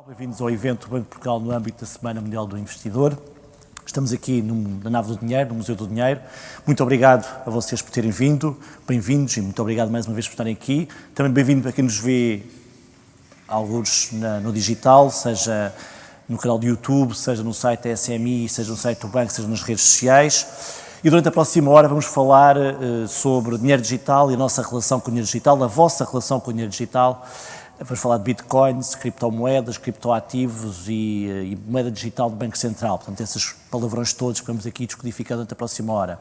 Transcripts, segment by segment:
Bem-vindos ao evento do Banco de Portugal no âmbito da Semana Mundial do Investidor. Estamos aqui na Nave do Dinheiro, no Museu do Dinheiro. Muito obrigado a vocês por terem vindo, bem-vindos e muito obrigado mais uma vez por estarem aqui. Também bem-vindo a quem nos vê alguns no digital, seja no canal do YouTube, seja no site da SMI, seja no site do banco, seja nas redes sociais. E durante a próxima hora vamos falar sobre dinheiro digital e a nossa relação com o dinheiro digital, a vossa relação com o dinheiro digital. Vamos falar de bitcoins, criptomoedas, criptoativos e moeda digital do Banco Central. Portanto, esses palavrões todos que vamos aqui descodificar durante a próxima hora.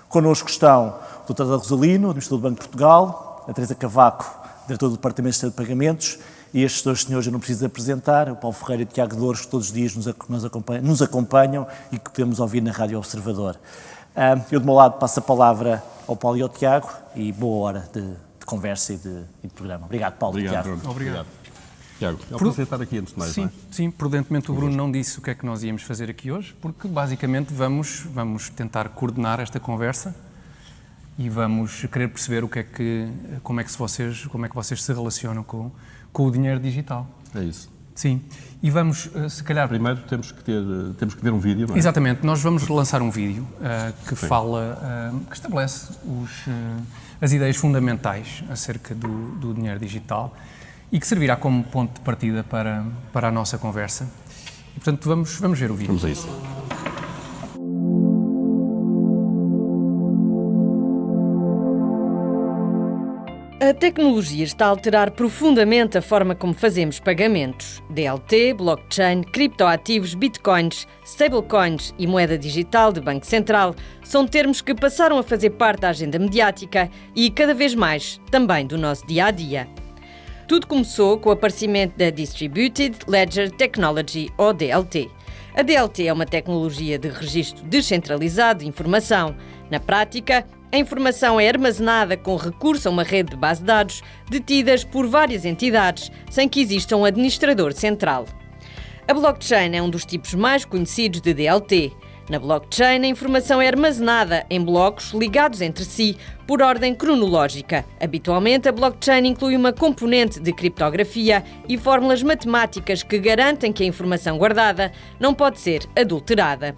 Connosco estão o Dr. Rosalino, administrador do Banco de Portugal, a Teresa Cavaco, diretor do Departamento de Gestão de Pagamentos, e estes dois senhores eu não preciso apresentar, o Paulo Ferreira e o Tiago Douros, que todos os dias nos acompanham e que podemos ouvir na Rádio Observador. Eu, do meu lado, passo a palavra ao Paulo e ao Tiago e boa hora de conversa e de programa. Obrigado, Paulo. Obrigado, Tiago. Bruno. Obrigado. Tiago, é um prazer estar aqui antes de mais, sim, não é? Sim, prudentemente o Bruno não disse o que é que nós íamos fazer aqui hoje, porque basicamente vamos tentar coordenar esta conversa e vamos querer perceber como é que vocês se relacionam com o dinheiro digital. É isso. Sim, e vamos, se calhar... Primeiro temos que ver um vídeo, não é? Exatamente, nós vamos lançar um vídeo que estabelece as ideias fundamentais acerca do dinheiro digital e que servirá como ponto de partida para a nossa conversa. E, portanto, vamos ver o vídeo. Vamos a isso. A tecnologia está a alterar profundamente a forma como fazemos pagamentos. DLT, blockchain, criptoativos, bitcoins, stablecoins e moeda digital de Banco Central são termos que passaram a fazer parte da agenda mediática e, cada vez mais, também do nosso dia-a-dia. Tudo começou com o aparecimento da Distributed Ledger Technology, ou DLT. A DLT é uma tecnologia de registro descentralizado de informação. Na prática, a informação é armazenada com recurso a uma rede de base de dados detidas por várias entidades, sem que exista um administrador central. A blockchain é um dos tipos mais conhecidos de DLT. Na blockchain, a informação é armazenada em blocos ligados entre si por ordem cronológica. Habitualmente, a blockchain inclui uma componente de criptografia e fórmulas matemáticas que garantem que a informação guardada não pode ser adulterada.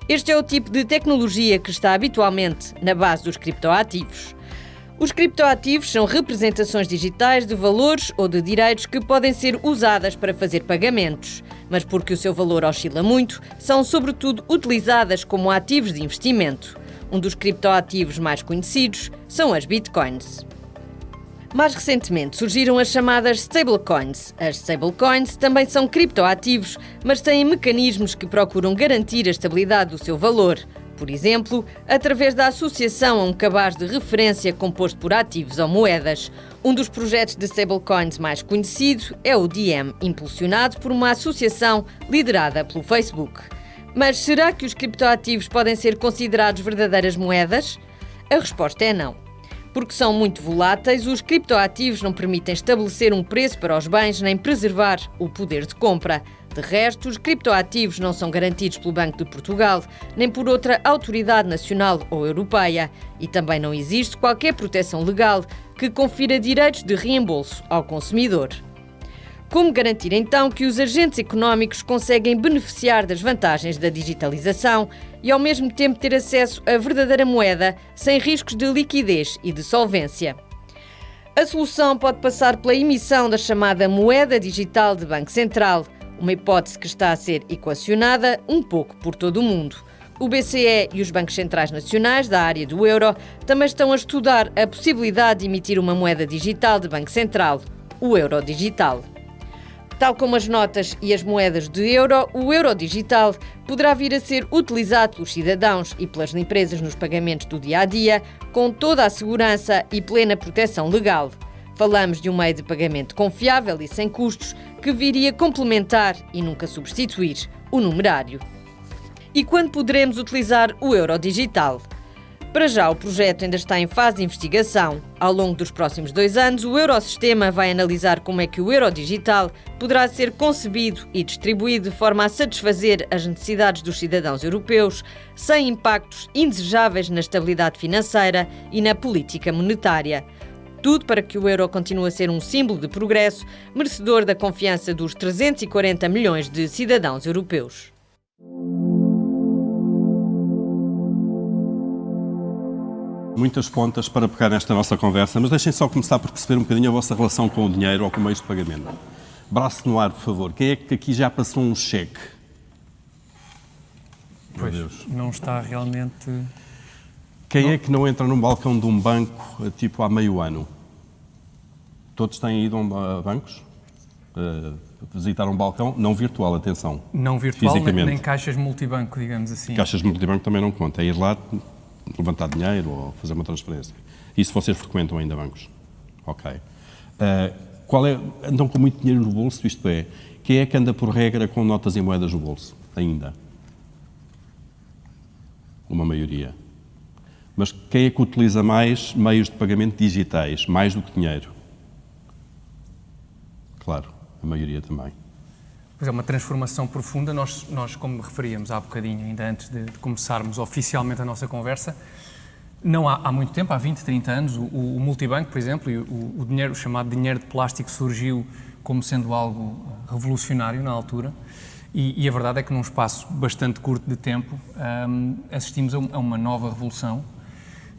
Este é o tipo de tecnologia que está habitualmente na base dos criptoativos. Os criptoativos são representações digitais de valores ou de direitos que podem ser usadas para fazer pagamentos, mas porque o seu valor oscila muito, são sobretudo utilizadas como ativos de investimento. Um dos criptoativos mais conhecidos são as bitcoins. Mais recentemente surgiram as chamadas stablecoins. As stablecoins também são criptoativos, mas têm mecanismos que procuram garantir a estabilidade do seu valor. Por exemplo, através da associação a um cabaz de referência composto por ativos ou moedas. Um dos projetos de stablecoins mais conhecido é o Diem, impulsionado por uma associação liderada pelo Facebook. Mas será que os criptoativos podem ser considerados verdadeiras moedas? A resposta é não. Porque são muito voláteis, os criptoativos não permitem estabelecer um preço para os bens nem preservar o poder de compra. De resto, os criptoativos não são garantidos pelo Banco de Portugal, nem por outra autoridade nacional ou europeia. E também não existe qualquer proteção legal que confira direitos de reembolso ao consumidor. Como garantir então que os agentes económicos conseguem beneficiar das vantagens da digitalização e ao mesmo tempo ter acesso à verdadeira moeda sem riscos de liquidez e de solvência? A solução pode passar pela emissão da chamada moeda digital de Banco Central, uma hipótese que está a ser equacionada um pouco por todo o mundo. O BCE e os bancos centrais nacionais da área do euro também estão a estudar a possibilidade de emitir uma moeda digital de Banco Central, o euro digital. Tal como as notas e as moedas de euro, o euro digital poderá vir a ser utilizado pelos cidadãos e pelas empresas nos pagamentos do dia-a-dia, com toda a segurança e plena proteção legal. Falamos de um meio de pagamento confiável e sem custos, que viria complementar e nunca substituir o numerário. E quando poderemos utilizar o euro digital? Para já, o projeto ainda está em fase de investigação. Ao longo dos próximos 2 anos, o Eurosistema vai analisar como é que o euro digital poderá ser concebido e distribuído de forma a satisfazer as necessidades dos cidadãos europeus, sem impactos indesejáveis na estabilidade financeira e na política monetária. tudo para que o euro continue a ser um símbolo de progresso, merecedor da confiança dos 340 milhões de cidadãos europeus. Muitas pontas para pegar nesta nossa conversa, mas deixem só começar por perceber um bocadinho a vossa relação com o dinheiro ou com meios de pagamento. Braço no ar, por favor. Quem é que aqui já passou um cheque? Pois, não está realmente... Quem é que não entra num balcão de um banco, tipo, há meio ano? Todos têm ido a bancos? Visitar um balcão? Não virtual, atenção. Não virtual, nem caixas multibanco, digamos assim. Caixas multibanco também não conta. É ir lá, levantar dinheiro ou fazer uma transferência. Isso vocês frequentam ainda bancos? Ok. Andam com muito dinheiro no bolso, isto é, quem é que anda por regra com notas e moedas no bolso? Ainda? Uma maioria. Mas quem é que utiliza mais meios de pagamento digitais, mais do que dinheiro? Claro, a maioria também. Pois é, uma transformação profunda. Nós como referíamos há bocadinho, ainda antes de começarmos oficialmente a nossa conversa, não há muito tempo, há 20, 30 anos, o multibanco, por exemplo, e o dinheiro, o chamado dinheiro de plástico, surgiu como sendo algo revolucionário na altura. E a verdade é que num espaço bastante curto de tempo assistimos a uma nova revolução,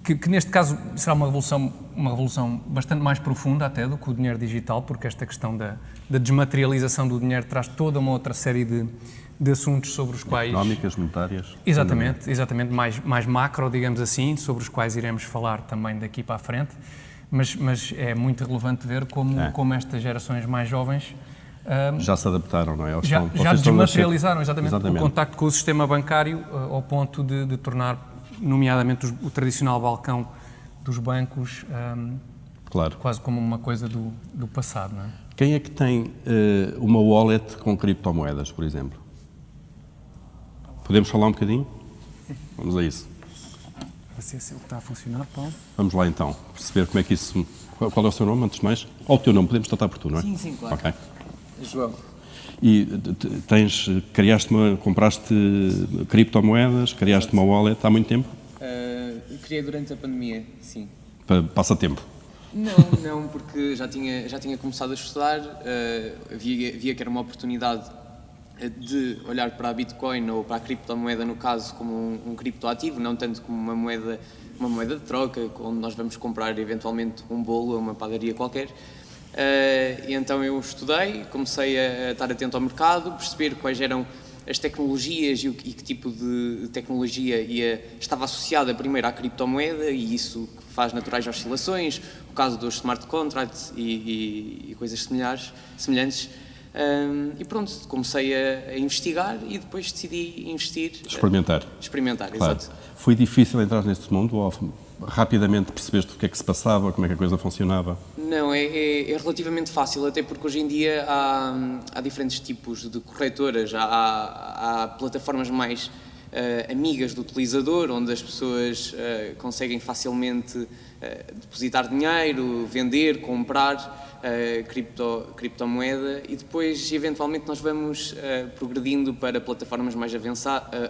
que neste caso será uma revolução bastante mais profunda até do que o dinheiro digital, porque esta questão da desmaterialização do dinheiro traz toda uma outra série de assuntos sobre os quais... Económicas, monetárias. Exatamente, mais macro, digamos assim, sobre os quais iremos falar também daqui para a frente, mas é muito relevante ver como estas gerações mais jovens... já se adaptaram, não é? Já desmaterializaram, exatamente, o contacto com o sistema bancário ao ponto de tornar, nomeadamente, o tradicional balcão dos bancos claro, quase como uma coisa do passado, não é? Quem é que tem uma wallet com criptomoedas, por exemplo? Podemos falar um bocadinho? Vamos a isso. Vai ser assim que está a funcionar, Paulo? Vamos lá então, perceber como é que isso... Qual é o seu nome, antes de mais? Ou o teu nome, podemos tratar por tu, não é? Sim, claro. Ok. João. E compraste criptomoedas, criaste uma wallet há muito tempo? Criei durante a pandemia, sim. Passatempo? Não, porque já tinha começado a estudar, via que era uma oportunidade de olhar para a Bitcoin ou para a criptomoeda, no caso, como um criptoativo, não tanto como uma moeda de troca, onde nós vamos comprar eventualmente um bolo ou uma padaria qualquer. E então eu estudei, comecei a estar atento ao mercado, perceber quais eram as tecnologias e que tipo de tecnologia estava associada primeiro à criptomoeda, e isso faz naturais oscilações, o caso dos smart contracts e coisas semelhantes. E pronto, comecei a investigar e depois decidi investir. Experimentar, claro. Exato. Foi difícil entrar neste mundo ou rapidamente percebeste o que é que se passava, como é que a coisa funcionava? Não, é relativamente fácil, até porque hoje em dia há diferentes tipos de corretoras, há plataformas mais amigas do utilizador, onde as pessoas conseguem facilmente depositar dinheiro, vender, comprar criptomoeda, e depois eventualmente nós vamos progredindo para plataformas mais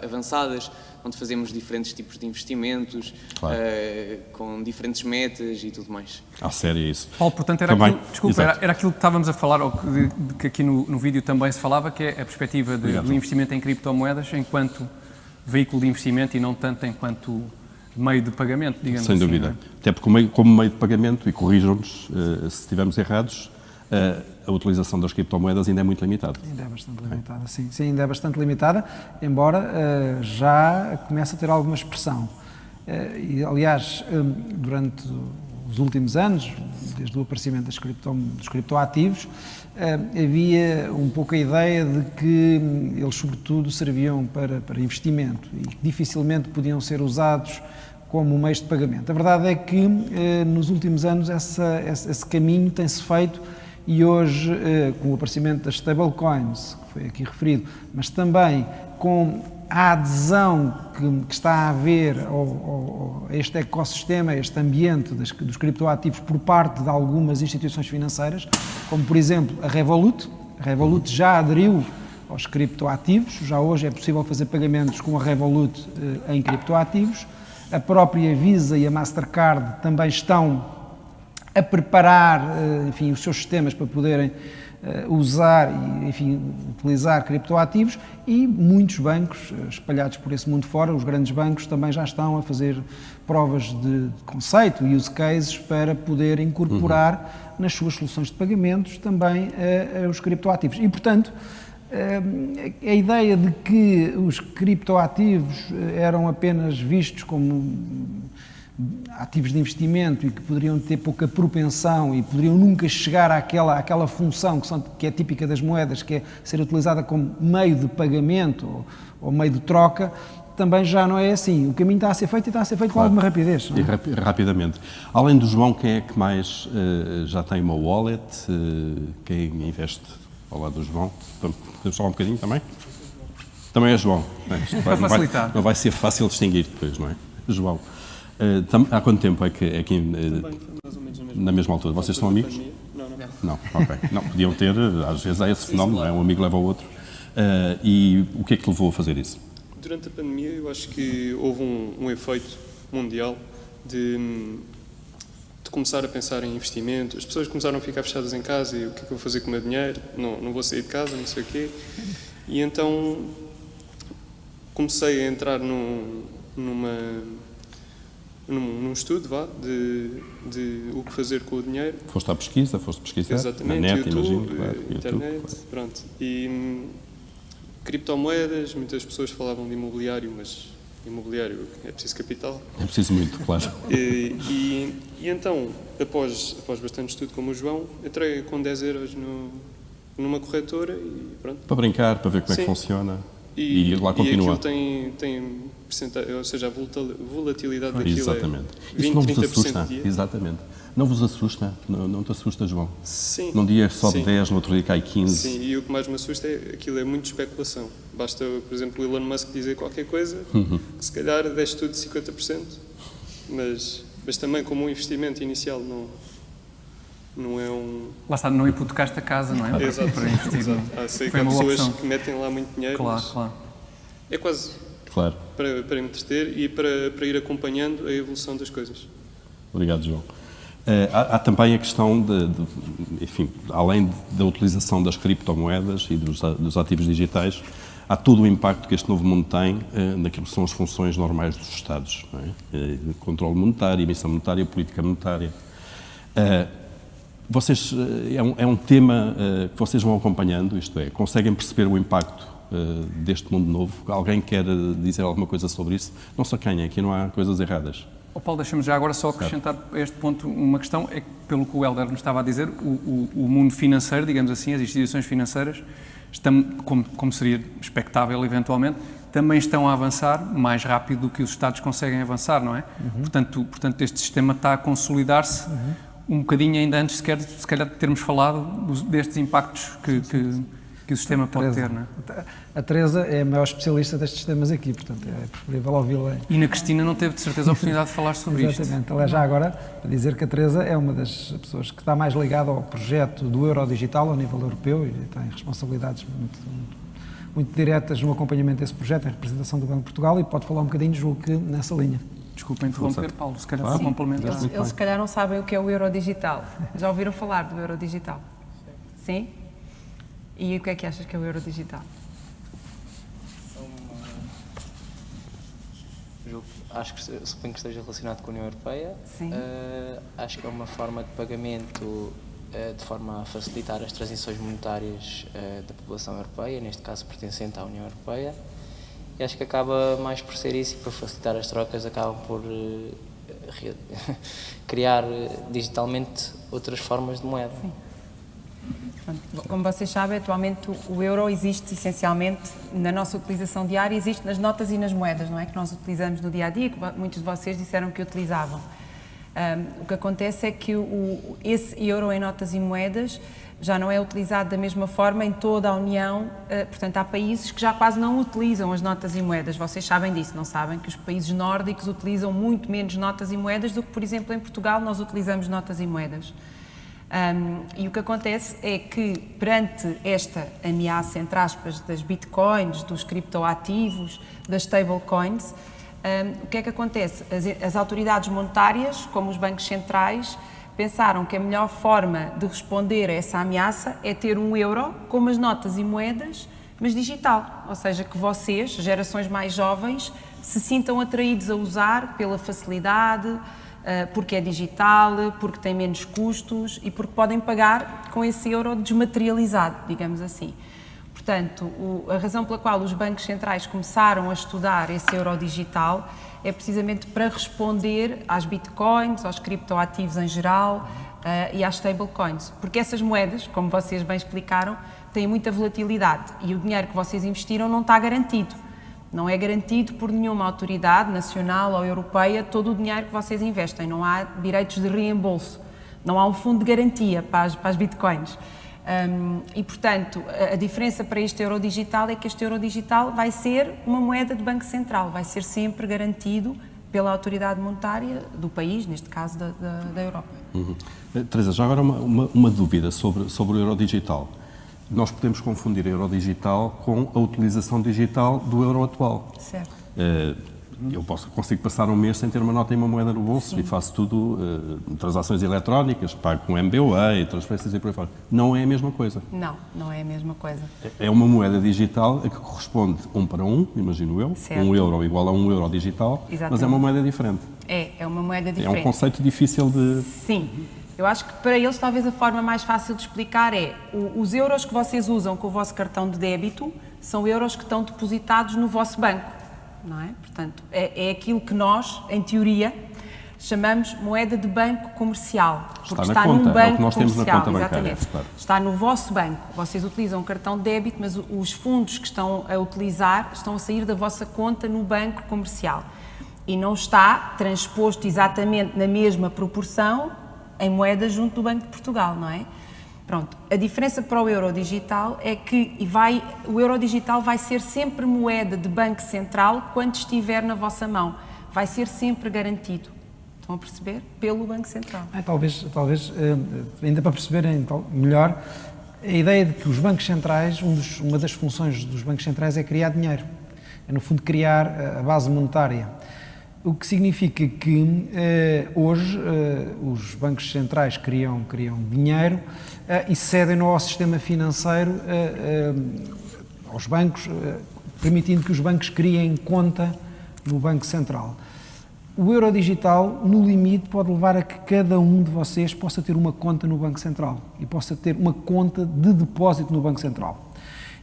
avançadas, onde fazemos diferentes tipos de investimentos, claro, com diferentes metas e tudo mais. Sério isso? Paulo, portanto, era aquilo que estávamos a falar, ou que aqui no vídeo também se falava, que é a perspectiva do investimento em criptomoedas enquanto veículo de investimento e não tanto enquanto meio de pagamento, digamos assim. Sem dúvida. Até porque como meio de pagamento, e corrijam-nos se estivermos errados, a utilização das criptomoedas ainda é muito limitada. Ainda é bastante limitada, sim. Sim, ainda é bastante limitada, embora já comece a ter alguma expressão. E, aliás, durante os últimos anos, desde o aparecimento dos criptoativos, havia um pouco a ideia de que eles, sobretudo, serviam para investimento e que dificilmente podiam ser usados como meios de pagamento. A verdade é que, nos últimos anos, esse caminho tem-se feito, e hoje, com o aparecimento das stablecoins, que foi aqui referido, mas também com a adesão que está a haver a este ecossistema, a este ambiente dos criptoativos por parte de algumas instituições financeiras, como por exemplo a Revolut. A Revolut já aderiu aos criptoativos, já hoje é possível fazer pagamentos com a Revolut em criptoativos. A própria Visa e a Mastercard também estão a preparar, enfim, os seus sistemas para poderem usar e, enfim, utilizar criptoativos, e muitos bancos espalhados por esse mundo fora, os grandes bancos, também já estão a fazer provas de conceito, use cases, para poder incorporar nas suas soluções de pagamentos também os criptoativos. E, portanto, a ideia de que os criptoativos eram apenas vistos como ativos de investimento e que poderiam ter pouca propensão e poderiam nunca chegar àquela função que é típica das moedas, que é ser utilizada como meio de pagamento ou meio de troca, também já não é assim. O caminho está a ser feito e está a ser feito com alguma rapidez. Não é? E rapidamente. Além do João, quem é que mais já tem uma wallet? Quem investe ao lado do João? Podemos falar um bocadinho também? Também é João. Para facilitar. Não vai ser fácil distinguir depois, não é? João. Há quanto tempo é que na mesma altura? Vocês são amigos? Não, ok. Não, podiam ter, às vezes há esse fenómeno, não é? Um amigo leva ao outro. E o que é que levou a fazer isso? Durante a pandemia, eu acho que houve um efeito mundial de começar a pensar em investimento. As pessoas começaram a ficar fechadas em casa e o que é que eu vou fazer com o meu dinheiro? Não vou sair de casa, não sei o quê. E então comecei a entrar num estudo de o que fazer com o dinheiro. Foste à pesquisa, foste pesquisar? Exatamente, na net, YouTube, imagino, claro, internet, YouTube, claro. Pronto. E criptomoedas, muitas pessoas falavam de imobiliário, mas imobiliário é preciso capital. É preciso muito, claro. E então, após bastante estudo como o João, entrei com 10 euros numa corretora e pronto. Para brincar, para ver como é que funciona. E lá continua. E aquilo tem percentagem, ou seja, a volatilidade daquilo exatamente. É 20, isso não vos 30% assusta? dia. Exatamente. Não vos assusta? Não te assusta, João? Sim. Num dia só de Sim. 10, no outro dia cai 15. Sim, e o que mais me assusta é aquilo é muito especulação. Basta, por exemplo, o Elon Musk dizer qualquer coisa, que se calhar desce tudo de 50%, mas também como um investimento inicial não é um... Lá está, não hipotecaste a casa, não é? Exato. Para investir. Exato. Sei que Foi há uma pessoas opção. que metem lá muito dinheiro, Claro, mas claro. é quase Claro. para me entreter e para ir acompanhando a evolução das coisas. Obrigado, João. Há também a questão enfim, além da utilização das criptomoedas e dos ativos digitais, há todo o impacto que este novo mundo tem naquilo que são as funções normais dos Estados, não é? Controle monetário, emissão monetária, política monetária. Vocês, é um tema que vocês vão acompanhando, isto é, conseguem perceber o impacto deste mundo novo? Alguém quer dizer alguma coisa sobre isso? Não só quem, aqui não há coisas erradas. Oh, Paulo, deixa-me já agora só acrescentar a este ponto uma questão, é que, pelo que o Hélder nos estava a dizer, o mundo financeiro, digamos assim, as instituições financeiras, estão, como seria expectável eventualmente, também estão a avançar mais rápido do que os Estados conseguem avançar, não é? Portanto, este sistema está a consolidar-se um bocadinho ainda antes se calhar de termos falado destes impactos que o sistema pode ter, não é? A Teresa é a maior especialista destes temas aqui, portanto é preferível ouvi-la. E na Cristina não teve de certeza a oportunidade de falar sobre isto. Exatamente. Aliás, já agora, para dizer que a Teresa é uma das pessoas que está mais ligada ao projeto do euro digital a nível europeu e tem responsabilidades muito diretas no acompanhamento desse projeto, em representação do Banco de Portugal, e pode falar um bocadinho, julgo que nessa linha. Desculpa interromper, Paulo, se calhar para complementar. Eles se calhar não sabem o que é o euro digital. Já ouviram falar do euro digital? Sim? E o que é que achas que é o euro digital? Acho que suponho que esteja relacionado com a União Europeia. Sim. Acho que é uma forma de pagamento de forma a facilitar as transições monetárias da população europeia, neste caso pertencente à União Europeia. E acho que acaba mais por ser isso, e por facilitar as trocas acabam por criar digitalmente outras formas de moeda. Sim. Como vocês sabem, atualmente o euro existe essencialmente na nossa utilização diária, existe nas notas e nas moedas, não é? Que nós utilizamos no dia-a-dia, que muitos de vocês disseram que utilizavam. O que acontece é que esse euro em notas e moedas já não é utilizado da mesma forma em toda a União, portanto há países que já quase não utilizam as notas e moedas, vocês sabem disso, não sabem? Que os países nórdicos utilizam muito menos notas e moedas do que, por exemplo, em Portugal nós utilizamos notas e moedas. E o que acontece é que, perante esta ameaça, entre aspas, das bitcoins, dos criptoativos, das stablecoins, o que é que acontece? As autoridades monetárias, como os bancos centrais, pensaram que a melhor forma de responder a essa ameaça é ter um euro como as notas e moedas, mas digital. Ou seja, que vocês, gerações mais jovens, se sintam atraídos a usar pela facilidade, porque é digital, porque tem menos custos e porque podem pagar com esse euro desmaterializado, digamos assim. Portanto, a razão pela qual os bancos centrais começaram a estudar esse euro digital é precisamente para responder às bitcoins, aos criptoativos em geral e às stablecoins. Porque essas moedas, como vocês bem explicaram, têm muita volatilidade e o dinheiro que vocês investiram não está garantido. Não é garantido por nenhuma autoridade nacional ou europeia todo o dinheiro que vocês investem. Não há direitos de reembolso. Não há um fundo de garantia para as bitcoins. E, portanto, a diferença para este euro digital é que este euro digital vai ser uma moeda de Banco Central, vai ser sempre garantido pela autoridade monetária do país, neste caso da Europa. Teresa, já agora uma dúvida sobre o euro digital. Nós podemos confundir o euro digital com a utilização digital do euro atual. Certo. Eu consigo passar um mês sem ter uma nota e uma moeda no bolso. Sim. E faço tudo, transações eletrónicas, pago com MBWay, transferências e por aí fora. Não é a mesma coisa. Não é a mesma coisa. É uma moeda digital que corresponde 1 para 1, imagino eu. Certo. 1 euro igual a 1 euro digital. Exatamente. Mas é uma moeda diferente. É uma moeda diferente. É um conceito difícil de... Sim. Eu acho que para eles talvez a forma mais fácil de explicar é os euros que vocês usam com o vosso cartão de débito são euros que estão depositados no vosso banco, não é? Portanto, é aquilo que nós, em teoria, chamamos moeda de banco comercial. Porque está num banco, é o que nós temos na conta bancária. Exatamente. Claro. Está no vosso banco. Vocês utilizam o cartão de débito, mas os fundos que estão a utilizar estão a sair da vossa conta no banco comercial. E não está transposto exatamente na mesma proporção em moeda junto do Banco de Portugal, não é? Pronto, a diferença para o euro digital é que o euro digital vai ser sempre moeda de Banco Central quando estiver na vossa mão. Vai ser sempre garantido. Estão a perceber? Pelo Banco Central. Talvez, ainda para perceberem melhor, a ideia de que os bancos centrais, uma das funções dos bancos centrais é criar dinheiro. É, no fundo, criar a base monetária. O que significa que hoje os bancos centrais criam dinheiro e cedem-no ao sistema financeiro, aos bancos, permitindo que os bancos criem conta no Banco Central. O euro digital, no limite, pode levar a que cada um de vocês possa ter uma conta no Banco Central e possa ter uma conta de depósito no Banco Central.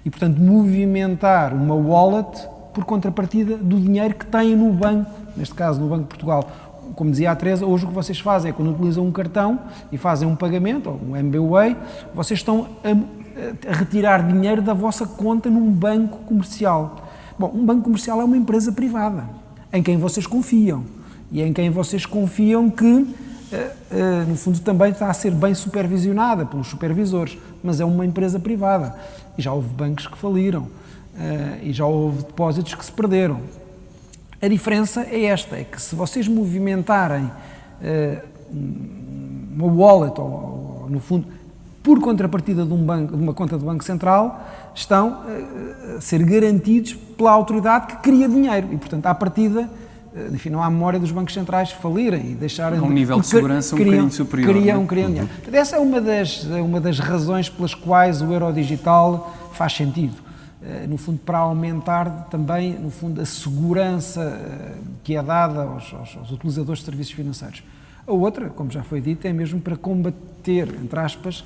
E, portanto, movimentar uma wallet por contrapartida do dinheiro que têm no banco, neste caso no Banco de Portugal. Como dizia a Teresa, hoje o que vocês fazem é quando utilizam um cartão e fazem um pagamento, ou um MBWay, vocês estão a retirar dinheiro da vossa conta num banco comercial. Bom, um banco comercial é uma empresa privada, em quem vocês confiam, e em quem vocês confiam que, no fundo, também está a ser bem supervisionada pelos supervisores, mas é uma empresa privada. E já houve bancos que faliram. E já houve depósitos que se perderam. A diferença é esta, é que se vocês movimentarem uma wallet, ou no fundo, por contrapartida de uma conta do Banco Central, estão a ser garantidos pela autoridade que cria dinheiro e, portanto, à partida, enfim, não há memória dos bancos centrais falirem e deixarem... Um nível de segurança um bocadinho superior. Criam dinheiro. Essa é uma das razões pelas quais o euro digital faz sentido. No fundo, para aumentar também, no fundo, a segurança que é dada aos utilizadores de serviços financeiros. A outra, como já foi dito, é mesmo para combater, entre aspas,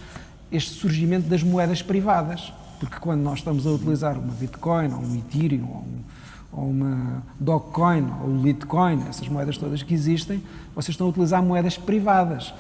este surgimento das moedas privadas, porque quando nós estamos a utilizar uma Bitcoin, ou um Ethereum, ou uma Dogecoin, ou o Litecoin, essas moedas todas que existem, vocês estão a utilizar moedas privadas.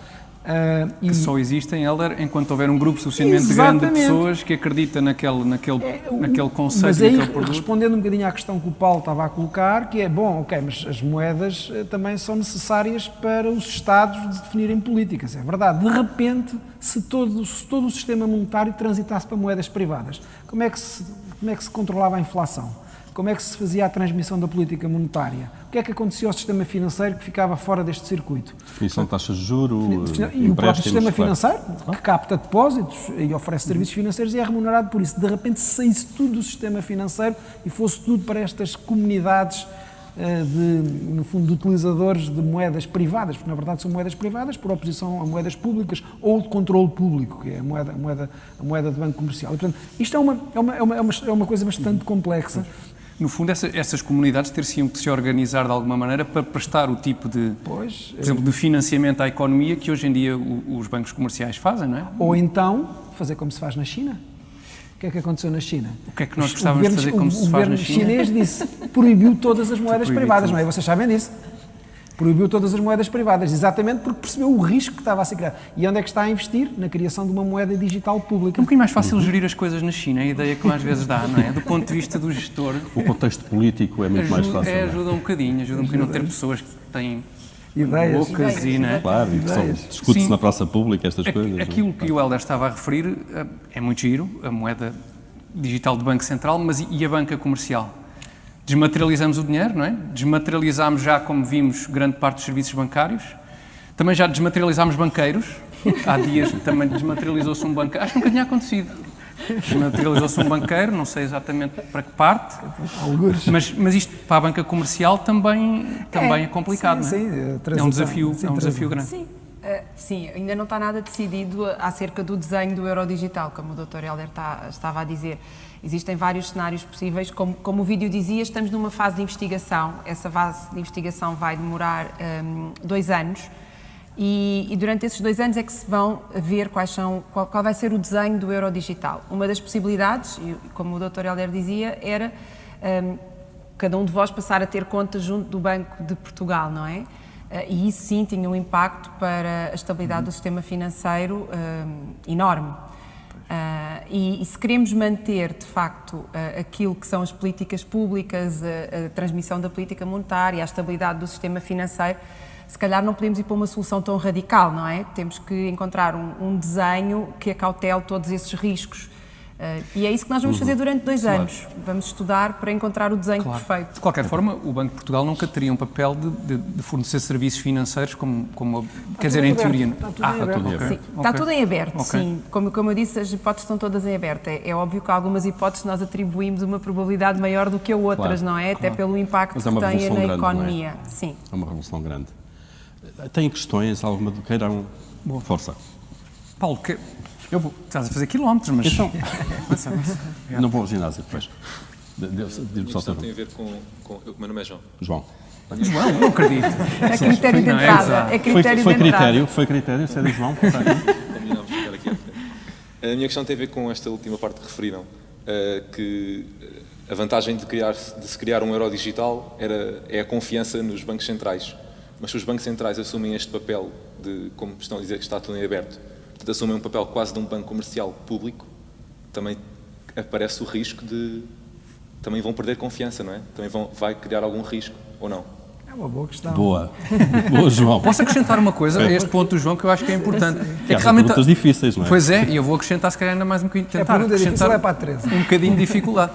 Que só existem, Hélder, enquanto houver um grupo suficientemente grande de pessoas que acredita naquele conceito, mas aí, naquele produto. Respondendo um bocadinho à questão que o Paulo estava a colocar, que é, mas as moedas também são necessárias para os Estados definirem políticas. É verdade. De repente, se todo o sistema monetário transitasse para moedas privadas, como é que se controlava a inflação? Como é que se fazia a transmissão da política monetária? O que é que acontecia ao sistema financeiro que ficava fora deste circuito? Definição de taxas de juros, e o próprio sistema financeiro, que capta depósitos e oferece serviços financeiros e é remunerado por isso. De repente, se saísse tudo do sistema financeiro e fosse tudo para estas comunidades no fundo, de utilizadores de moedas privadas, porque na verdade são moedas privadas por oposição a moedas públicas ou de controle público, que é a moeda de banco comercial. E, portanto, isto é uma coisa bastante complexa. No fundo, essas comunidades ter-se-iam que se organizar de alguma maneira para prestar o tipo de, por exemplo, de financiamento à economia que hoje em dia os bancos comerciais fazem, não é? Ou então fazer como se faz na China. O que é que aconteceu na China? O que é que nós gostávamos de fazer como se faz na China? O governo chinês disse, proibiu todas as moedas privadas, não é? Vocês sabem disso? Proibiu todas as moedas privadas, exatamente porque percebeu o risco que estava a ser criado. E onde é que está a investir? Na criação de uma moeda digital pública. É um bocadinho mais fácil gerir as coisas na China, a ideia que às vezes dá, não é? Do ponto de vista do gestor. O contexto político é muito mais fácil. Ajuda um bocadinho a não ter pessoas que têm ideias, bocas e, não é? Claro, e discute-se na praça pública estas coisas. Aquilo que o Hélder estava a referir é muito giro, a moeda digital do Banco Central, mas e a banca comercial? Desmaterializamos o dinheiro, não é? Desmaterializámos já, como vimos, grande parte dos serviços bancários. Também já desmaterializámos banqueiros. Há dias também desmaterializou-se um banqueiro. Acho que nunca tinha acontecido. Desmaterializou-se um banqueiro, não sei exatamente para que parte. Mas isto para a banca comercial também é complicado, sim, não é? Sim, é um desafio grande. Sim. Sim, ainda não está nada decidido acerca do desenho do euro digital, como o Dr. Hélder estava a dizer. Existem vários cenários possíveis, como o vídeo dizia, estamos numa fase de investigação. Essa fase de investigação vai demorar 2 anos e durante esses 2 anos é que se vão ver qual vai ser o desenho do euro digital. Uma das possibilidades, como o Dr. Hélder dizia, era cada um de vós passar a ter conta junto do Banco de Portugal, não é? E isso sim tinha um impacto para a estabilidade do sistema financeiro enorme. E se queremos manter, de facto, aquilo que são as políticas públicas, a transmissão da política monetária, a estabilidade do sistema financeiro, se calhar não podemos ir para uma solução tão radical, não é? Temos que encontrar um desenho que acautele todos esses riscos. E é isso que nós vamos fazer durante 2 anos. Vamos estudar para encontrar o desenho perfeito. De qualquer forma, o Banco de Portugal nunca teria um papel de fornecer serviços financeiros como quer dizer, em teoria. Está tudo em aberto, sim. Como eu disse, as hipóteses estão todas em aberto. É óbvio que algumas hipóteses nós atribuímos uma probabilidade maior do que a outras, não é? Até pelo impacto que tem na economia. Sim. É uma revolução grande. Tem questões, alguma do queiram? Força. Paulo, eu vou. Estás a fazer quilómetros, mas. Então, não vou ao ginásio depois. Diz-me só tem a ver com. O meu nome é João. João, não acredito. É critério de entrada. É critério de entrada. Foi critério, ser João. Combinamos ficar aqui à frente. A minha questão tem a ver com esta última parte que referiram, que a vantagem de se criar um euro digital é a confiança nos bancos centrais. Mas se os bancos centrais assumem este papel de, como estão a dizer, que está tudo em aberto, portanto, assumem um papel quase de um banco comercial público, também aparece o risco de... Também vão perder confiança, não é? Também vai criar algum risco, ou não? É uma boa questão. Boa, João. Posso acrescentar uma coisa a este ponto do João que eu acho que é importante? É que realmente perguntas difíceis, não é? Pois é, e eu vou acrescentar se calhar ainda mais um bocadinho. Tentar a pergunta difícil é para a Teresa. Um bocadinho de dificuldade.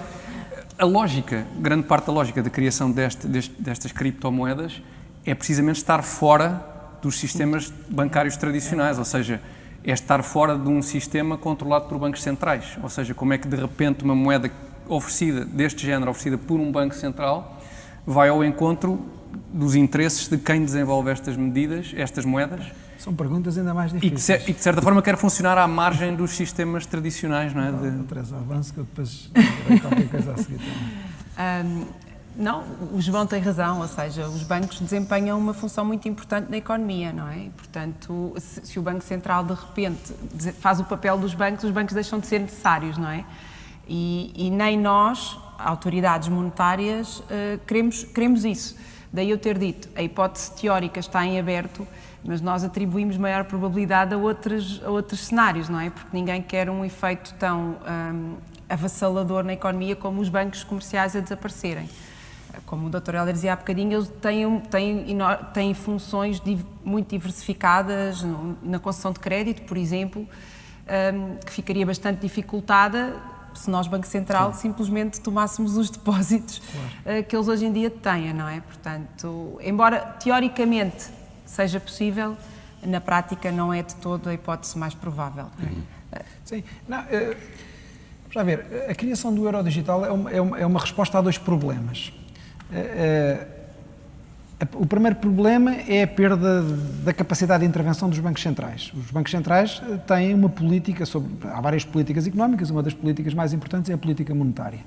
A lógica, grande parte da lógica da criação destas criptomoedas é precisamente estar fora dos sistemas bancários tradicionais, ou seja, é estar fora de um sistema controlado por bancos centrais. Ou seja, como é que de repente uma moeda oferecida, deste género, oferecida por um banco central, vai ao encontro dos interesses de quem desenvolve estas medidas, estas moedas. São perguntas ainda mais difíceis. E que de certa forma quer funcionar à margem dos sistemas tradicionais, não é? Teresa, avanço que eu depois direi qualquer coisa a seguir também. Não, o João tem razão, ou seja, os bancos desempenham uma função muito importante na economia, não é? E, portanto, se o Banco Central de repente faz o papel dos bancos, os bancos deixam de ser necessários, não é? E nem nós, autoridades monetárias, queremos isso. Daí eu ter dito, a hipótese teórica está em aberto, mas nós atribuímos maior probabilidade a outros cenários, não é? Porque ninguém quer um efeito tão avassalador na economia como os bancos comerciais a desaparecerem. Como o Dr. Hélder dizia há bocadinho, eles têm funções muito diversificadas na concessão de crédito, por exemplo, que ficaria bastante dificultada se nós, Banco Central, simplesmente tomássemos os depósitos que eles hoje em dia têm, não é? Portanto, embora teoricamente seja possível, na prática não é de todo a hipótese mais provável. Sim. Já ver, a criação do euro digital é uma resposta a 2 problemas. O primeiro problema é a perda da capacidade de intervenção dos bancos centrais. Os bancos centrais têm uma política há várias políticas económicas, uma das políticas mais importantes é a política monetária.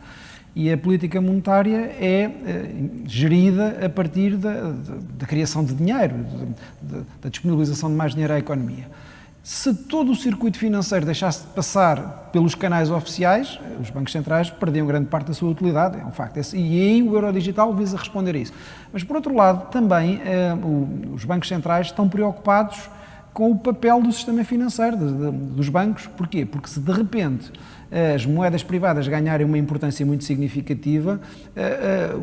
E a política monetária é gerida a partir da criação de dinheiro, da disponibilização de mais dinheiro à economia. Se todo o circuito financeiro deixasse de passar pelos canais oficiais, os bancos centrais perdiam grande parte da sua utilidade, é um facto. E aí o euro digital visa responder a isso. Mas, por outro lado, também os bancos centrais estão preocupados com o papel do sistema financeiro, dos bancos. Porquê? Porque se de repente as moedas privadas ganharem uma importância muito significativa,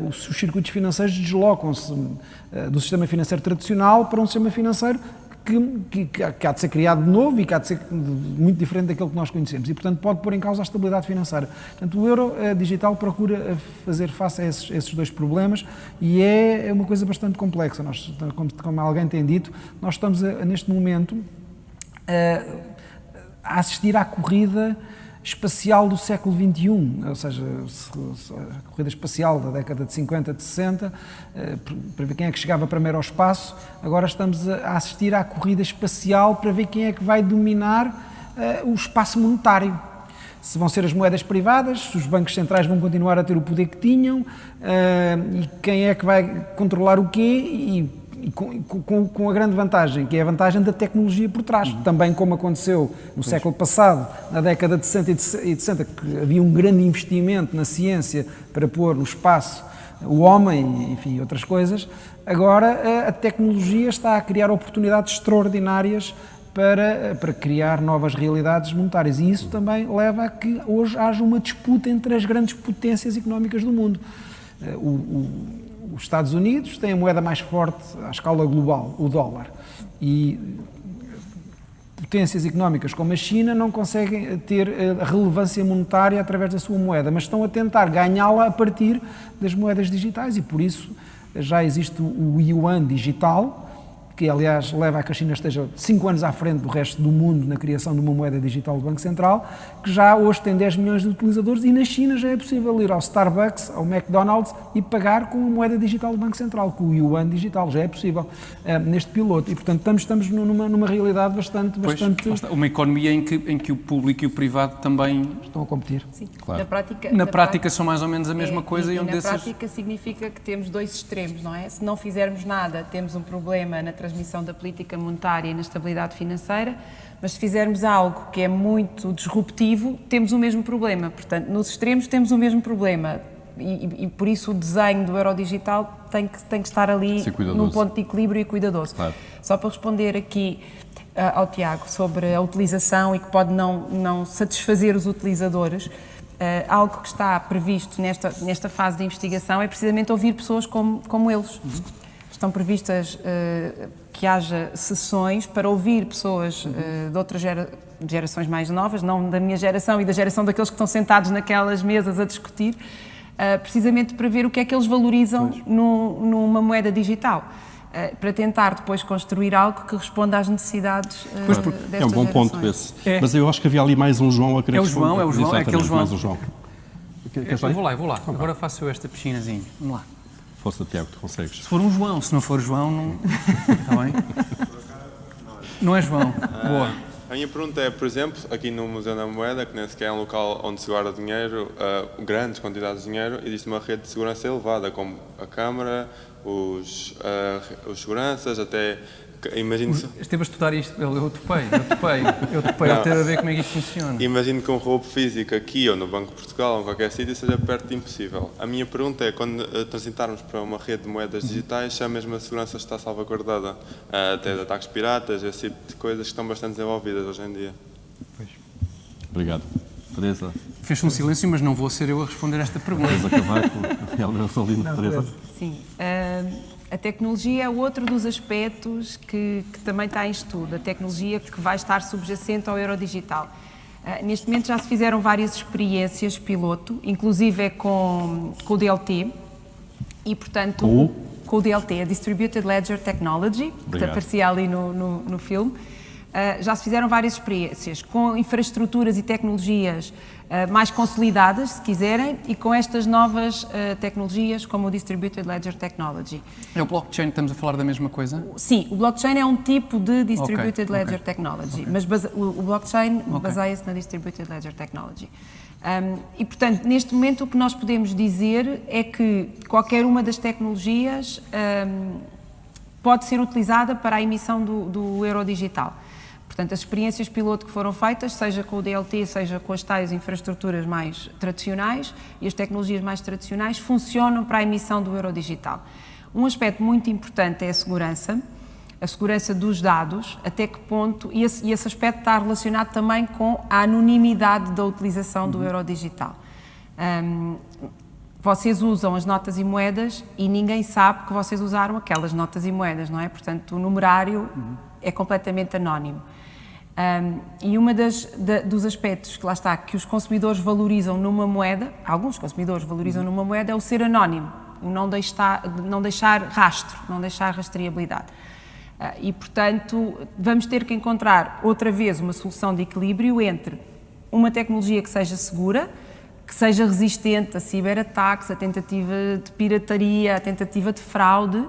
os circuitos financeiros deslocam-se do sistema financeiro tradicional para um sistema financeiro que há de ser criado de novo e que há de ser muito diferente daquele que nós conhecemos e, portanto, pode pôr em causa a estabilidade financeira. Portanto, o euro digital procura fazer face a esses dois problemas e é uma coisa bastante complexa. Nós, como alguém tem dito, nós estamos, neste momento, a assistir à corrida espacial do século XXI, ou seja, a corrida espacial da década de 50, de 60, para ver quem é que chegava primeiro ao espaço. Agora estamos a assistir à corrida espacial para ver quem é que vai dominar o espaço monetário. Se vão ser as moedas privadas, se os bancos centrais vão continuar a ter o poder que tinham, e quem é que vai controlar o quê, e com a grande vantagem, que é a vantagem da tecnologia por trás. Também como aconteceu no século passado, na década de 60 e de 60, que havia um grande investimento na ciência para pôr no espaço o homem, enfim, outras coisas. Agora a tecnologia está a criar oportunidades extraordinárias para criar novas realidades monetárias. E isso também leva a que hoje haja uma disputa entre as grandes potências económicas do mundo. Os Estados Unidos têm a moeda mais forte à escala global, o dólar, e potências económicas como a China não conseguem ter a relevância monetária através da sua moeda, mas estão a tentar ganhá-la a partir das moedas digitais e por isso já existe o yuan digital, que aliás leva a que a China esteja 5 anos à frente do resto do mundo na criação de uma moeda digital do Banco Central, que já hoje tem 10 milhões de utilizadores e na China já é possível ir ao Starbucks, ao McDonald's e pagar com a moeda digital do Banco Central, com o yuan digital, já é possível neste piloto e portanto estamos numa realidade bastante... Uma economia em que o público e o privado também estão a competir. Sim. Claro. Na prática são mais ou menos a mesma coisa. E na prática significa que temos dois extremos, não é? Se não fizermos nada, temos um problema na transmissão da política monetária e na estabilidade financeira, mas se fizermos algo que é muito disruptivo, temos o mesmo problema. Portanto, nos extremos temos o mesmo problema e por isso o desenho do euro digital tem que estar ali num ponto de equilíbrio e cuidadoso. Claro. Só para responder aqui ao Tiago sobre a utilização e que pode não satisfazer os utilizadores, algo que está previsto nesta fase de investigação é precisamente ouvir pessoas como eles. Estão previstas que haja sessões para ouvir pessoas de outras gerações mais novas, não da minha geração e da geração daqueles que estão sentados naquelas mesas a discutir, precisamente para ver o que é que eles valorizam numa moeda digital, para tentar depois construir algo que responda às necessidades destas É um bom ponto esse. Mas eu acho que havia ali mais um João a querer responder. É o João, é aquele João. Mais um João. Eu vou lá. Agora faço eu esta piscinazinha. Vamos lá. Força, Tiago, tu consegues. Se for um João, se não for João, não... Está bem? Não é João. Boa. A minha pergunta é, por exemplo, aqui no Museu da Moeda, que nem sequer é um local onde se guarda dinheiro, grandes quantidades de dinheiro, existe uma rede de segurança elevada, como a Câmara, os seguranças, até... Esteve a estudar isto, eu topei a ter a ver como é que isto funciona. Imagino que um roubo físico aqui ou no Banco de Portugal ou em qualquer sítio seja perto de impossível. A minha pergunta é, quando transitarmos para uma rede de moedas digitais, se a mesma segurança está salvaguardada, até de ataques piratas, esse tipo de coisas que estão bastante desenvolvidas hoje em dia. Pois. Obrigado. Teresa. Fez-se um silêncio, mas não vou ser eu a responder esta pergunta. Vamos acabar com a Elena Teresa. Sim. A tecnologia é outro dos aspectos que também está em estudo, a tecnologia que vai estar subjacente ao euro digital. Neste momento já se fizeram várias experiências piloto, inclusive com o DLT, e portanto com o DLT, a Distributed Ledger Technology, que aparecia ali no filme, já se fizeram várias experiências com infraestruturas e tecnologias mais consolidadas, se quiserem, e com estas novas tecnologias como o Distributed Ledger Technology. É o blockchain, estamos a falar da mesma coisa? Sim, o blockchain é um tipo de Distributed Ledger Technology, mas o blockchain baseia-se na Distributed Ledger Technology. E, portanto, neste momento o que nós podemos dizer é que qualquer uma das tecnologias pode ser utilizada para a emissão do euro digital. Portanto, as experiências piloto que foram feitas, seja com o DLT, seja com as tais infraestruturas mais tradicionais e as tecnologias mais tradicionais, funcionam para a emissão do euro digital. Um aspecto muito importante é a segurança dos dados, até que ponto, e esse aspecto está relacionado também com a anonimidade da utilização do euro digital. Vocês usam as notas e moedas e ninguém sabe que vocês usaram aquelas notas e moedas, não é? Portanto, o numerário é completamente anónimo. E dos aspectos que lá está, que os consumidores valorizam numa moeda, alguns consumidores valorizam numa moeda, é o ser anónimo, o não deixar rastro, não deixar rastreabilidade. E, portanto, vamos ter que encontrar outra vez uma solução de equilíbrio entre uma tecnologia que seja segura, que seja resistente a ciberataques, a tentativa de pirataria, a tentativa de fraude,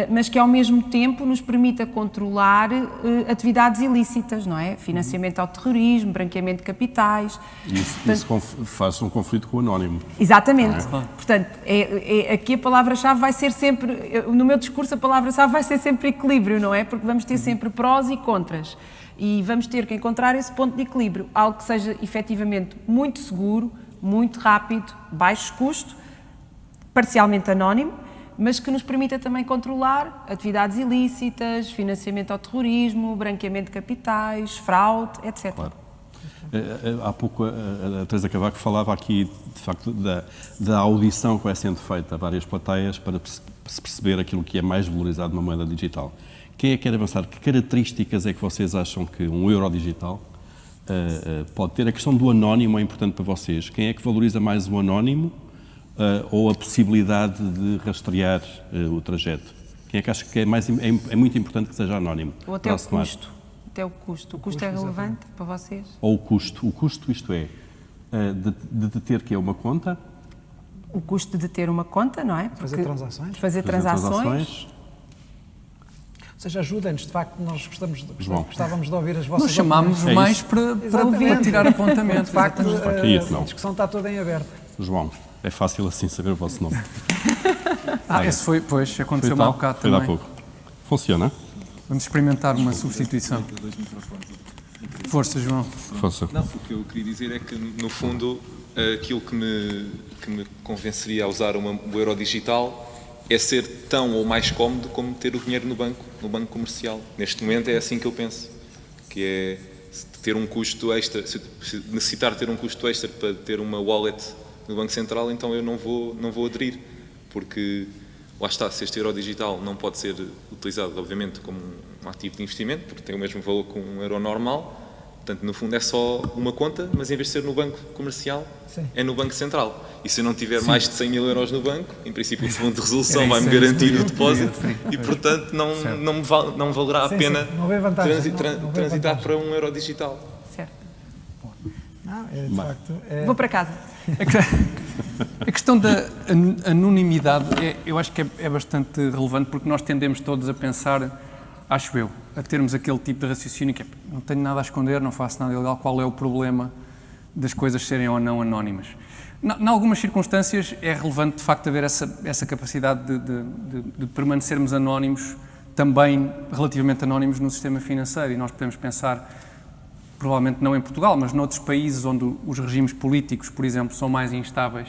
mas que ao mesmo tempo nos permita controlar atividades ilícitas, não é? Financiamento ao terrorismo, branqueamento de capitais. Isso faz um conflito com o anónimo. Exatamente. Portanto, aqui a palavra-chave vai ser sempre, no meu discurso a palavra-chave vai ser sempre equilíbrio, não é? Porque vamos ter sempre prós e contras. E vamos ter que encontrar esse ponto de equilíbrio, algo que seja efetivamente muito seguro, muito rápido, baixo custo, parcialmente anónimo, mas que nos permita também controlar atividades ilícitas, financiamento ao terrorismo, branqueamento de capitais, fraude, etc. Claro. Há pouco a Teresa Cavaco falava aqui, de facto, da audição que vai sendo feita a várias plateias para se perceber aquilo que é mais valorizado numa moeda digital. Quem é que quer avançar? Que características é que vocês acham que um euro digital pode ter? A questão do anónimo é importante para vocês. Quem é que valoriza mais o anónimo ou a possibilidade de rastrear o trajeto? Quem é que acha que é muito importante que seja anónimo? Ou até o custo. Até o custo. O custo é relevante para vocês? Ou o custo. O custo, isto é, de ter que é uma conta? O custo de ter uma conta, não é? Fazer transações. Fazer transações. Ou seja, ajudem-nos, de facto, nós gostávamos de ouvir as vossas Nós chamámos mais para tirar apontamento. De facto, a discussão está toda em aberto. João, é fácil assim saber o vosso nome. Esse foi, pois, aconteceu há bocado também. Foi há pouco. Funciona? Vamos experimentar uma substituição. Força, João. Força. Não, o que eu queria dizer é que, no fundo, aquilo que me convenceria a usar o euro digital é ser tão ou mais cómodo como ter o dinheiro no banco comercial. Neste momento é assim que eu penso, que é ter um custo extra, se necessitar ter um custo extra para ter uma wallet no Banco Central, então eu não vou aderir, porque lá está, se este euro digital não pode ser utilizado, obviamente, como um ativo de investimento, porque tem o mesmo valor que um euro normal, portanto, no fundo é só uma conta, mas em vez de ser no banco comercial, é no Banco Central. E se eu não tiver mais de 100 mil euros no banco, em princípio o fundo de resolução vai-me garantir o depósito e, portanto, não valerá a pena transitar para um euro digital. Certo. De facto, Vou para casa. A questão da anonimidade, eu acho que é bastante relevante, porque nós tendemos todos a pensar, acho eu, a termos aquele tipo de raciocínio que é, não tenho nada a esconder, não faço nada ilegal, qual é o problema das coisas serem ou não anónimas? Em algumas circunstâncias é relevante, de facto, haver essa capacidade de permanecermos anónimos, também relativamente anónimos no sistema financeiro, e nós podemos pensar, provavelmente não em Portugal, mas noutros países onde os regimes políticos, por exemplo, são mais instáveis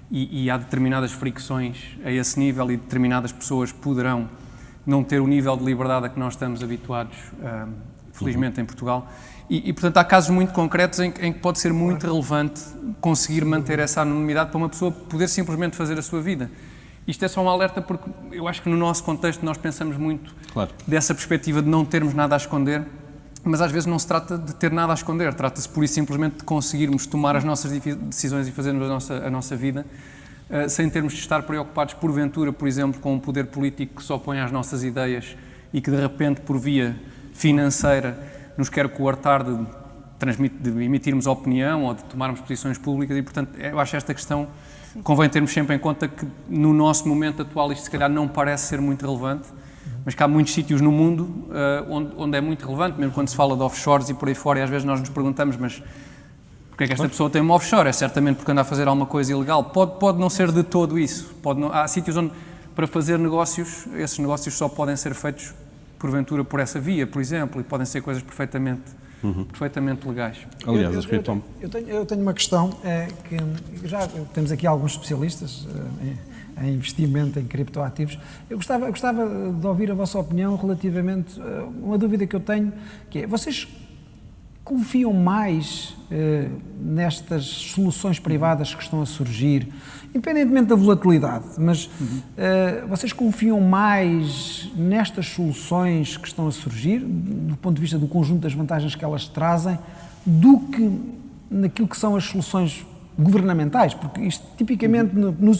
e há determinadas fricções a esse nível e determinadas pessoas poderão não ter o nível de liberdade a que nós estamos habituados, felizmente, em Portugal. E, portanto, há casos muito concretos em que pode ser muito relevante conseguir manter essa anonimidade para uma pessoa poder simplesmente fazer a sua vida. Isto é só um alerta porque eu acho que no nosso contexto nós pensamos muito dessa perspectiva de não termos nada a esconder, mas às vezes não se trata de ter nada a esconder, trata-se pura e simplesmente de conseguirmos tomar as nossas decisões e fazermos a nossa vida sem termos de estar preocupados, porventura, por exemplo, com um poder político que se opõe às nossas ideias e que, de repente, por via financeira nos quer coartar de emitirmos opinião ou de tomarmos posições públicas e, portanto, eu acho esta questão, convém termos sempre em conta que no nosso momento atual isto se calhar não parece ser muito relevante, mas que há muitos sítios no mundo onde é muito relevante, mesmo quando se fala de offshores e por aí fora, e às vezes nós nos perguntamos, mas porque é que esta pessoa tem uma offshore? É certamente porque anda a fazer alguma coisa ilegal. Pode não ser de todo isso. Há sítios onde, para fazer negócios, esses negócios só podem ser feitos, porventura, por essa via, por exemplo, e podem ser coisas perfeitamente legais. Aliás, eu tenho uma questão, que já temos aqui alguns especialistas em investimento em criptoativos. Eu gostava de ouvir a vossa opinião relativamente a uma dúvida que eu tenho, que é, vocês confiam mais nestas soluções privadas que estão a surgir, independentemente da volatilidade, mas vocês confiam mais nestas soluções que estão a surgir, do ponto de vista do conjunto das vantagens que elas trazem, do que naquilo que são as soluções governamentais? Porque isto, tipicamente,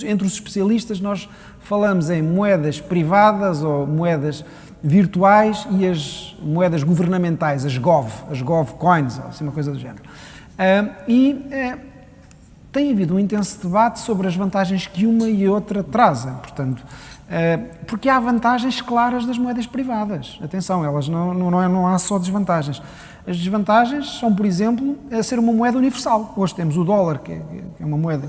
entre os especialistas, nós falamos em moedas privadas ou moedas virtuais e as moedas governamentais, as Gov Coins, ou assim, uma coisa do género. Tem havido um intenso debate sobre as vantagens que uma e outra trazem, portanto, porque há vantagens claras das moedas privadas. Atenção, elas não há só desvantagens. As desvantagens são, por exemplo, ser uma moeda universal. Hoje temos o dólar, que é uma moeda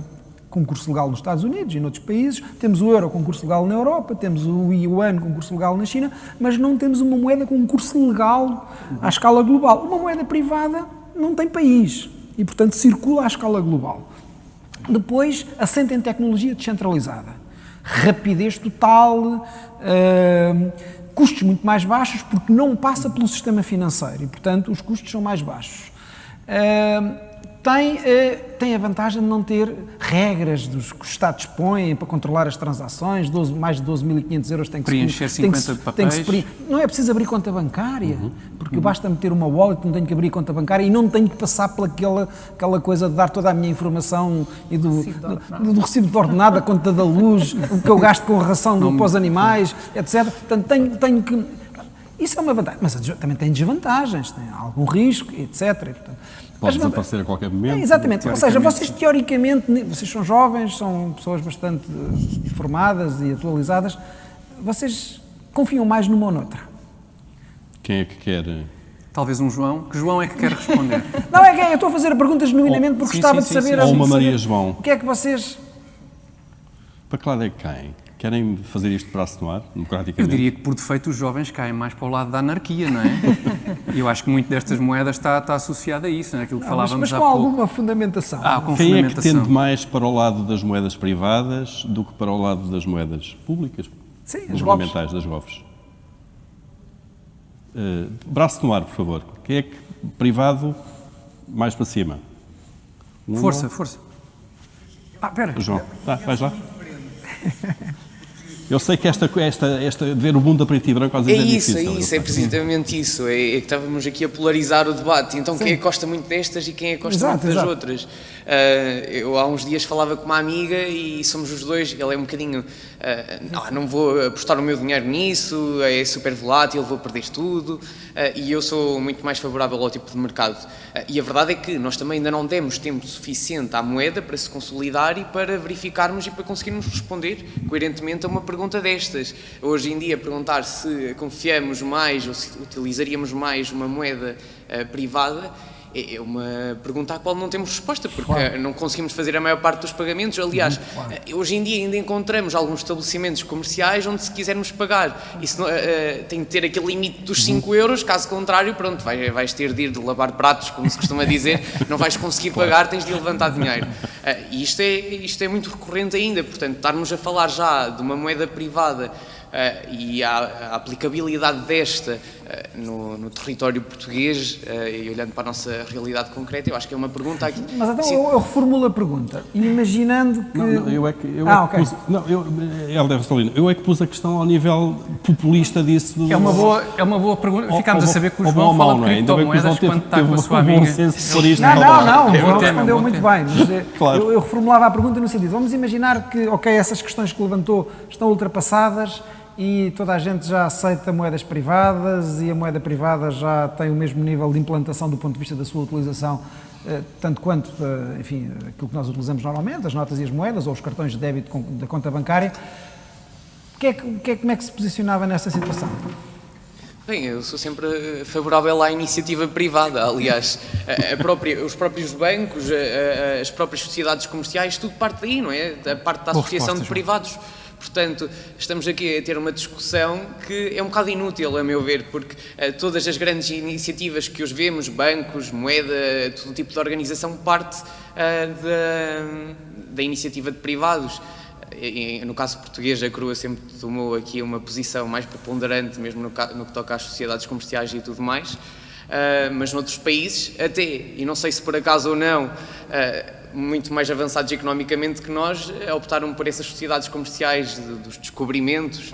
com curso legal nos Estados Unidos e noutros países, temos o euro com curso legal na Europa, temos o yuan com curso legal na China, mas não temos uma moeda com curso legal à escala global. Uma moeda privada não tem país e, portanto, circula à escala global. Depois, assenta em tecnologia descentralizada, rapidez total, custos muito mais baixos porque não passa pelo sistema financeiro e, portanto, os custos são mais baixos. Tem a vantagem de não ter regras que os Estados põem para controlar as transações, mais de 12.500 euros tem que preencher 50 papéis. Não é preciso abrir conta bancária, porque basta meter uma wallet, não tenho que abrir conta bancária e não tenho que passar pelaquela coisa de dar toda a minha informação e do recibo de ordenado, a conta da luz, o que eu gasto com a ração para os animais, etc. Portanto, tenho que... Isso é uma vantagem, mas também tem desvantagens, tem algum risco, etc. Portanto, pode desaparecer a qualquer momento. Exatamente, ou seja, vocês teoricamente, vocês são jovens, são pessoas bastante informadas e atualizadas, vocês confiam mais numa ou noutra? Quem é que quer? Talvez um João, que João é que quer responder. Não, eu estou a fazer perguntas genuinamente porque gostava de saber... Ou uma Maria João. O que é que vocês... Para que lado é que caem? Querem fazer isto para assinar, democraticamente? Eu diria que, por defeito, os jovens caem mais para o lado da anarquia, não é? E eu acho que muito destas moedas está associado a isso, não é? Aquilo que falávamos há pouco. Mas com alguma fundamentação. Quem é que tende mais para o lado das moedas privadas do que para o lado das moedas públicas? Sim, governamentais, das GOVs. Braço no ar, por favor. Quem é que, privado, mais para cima? Força. Espera. João, vais lá. Eu sei que esta ver o mundo a preto e branco às vezes é difícil. É precisamente isso. É que estávamos aqui a polarizar o debate. Então, quem é que gosta muito destas e quem é que gosta muito das outras? Eu há uns dias falava com uma amiga e somos os dois, ela é um bocadinho, não vou apostar o meu dinheiro nisso, é super volátil, vou perder tudo, e eu sou muito mais favorável ao tipo de mercado. E a verdade é que nós também ainda não demos tempo suficiente à moeda para se consolidar e para verificarmos e para conseguirmos responder coerentemente a uma pergunta destas. Hoje em dia, perguntar se confiamos mais ou se utilizaríamos mais uma moeda privada é uma pergunta à qual não temos resposta, porque não conseguimos fazer a maior parte dos pagamentos. Aliás, hoje em dia ainda encontramos alguns estabelecimentos comerciais onde, se quisermos pagar, isso tem de ter aquele limite dos 5 euros, caso contrário, pronto, vais ter de ir de lavar pratos, como se costuma dizer, não vais conseguir pagar, tens de levantar dinheiro. E isto é muito recorrente ainda, portanto, estarmos a falar já de uma moeda privada e a aplicabilidade desta no território português e olhando para a nossa realidade concreta, eu acho que é uma pergunta aqui. Mas então eu reformulo a pergunta, imaginando que... Eu é que pus a questão ao nível populista disso. É uma boa pergunta. Ficámos a saber que o João fala de criptomoedas quando está com a sua amiga. Não, o João respondeu muito bem. Mas eu reformulava a pergunta no sentido, vamos imaginar que, essas questões que levantou estão ultrapassadas e toda a gente já aceita moedas privadas e a moeda privada já tem o mesmo nível de implantação do ponto de vista da sua utilização, tanto quanto, enfim, aquilo que nós utilizamos normalmente, as notas e as moedas, ou os cartões de débito da conta bancária. Como é que se posicionava nessa situação? Bem, eu sou sempre favorável à iniciativa privada. Aliás, os próprios bancos, as próprias sociedades comerciais, tudo parte daí, não é? A parte da associação de privados. Portanto, estamos aqui a ter uma discussão que é um bocado inútil, a meu ver, porque todas as grandes iniciativas que os vemos, bancos, moeda, todo tipo de organização, parte da iniciativa de privados. No caso português, a Crua sempre tomou aqui uma posição mais preponderante, mesmo no que toca às sociedades comerciais e tudo mais, mas noutros países, até, e não sei se por acaso ou não, muito mais avançados economicamente que nós, optaram por essas sociedades comerciais dos descobrimentos,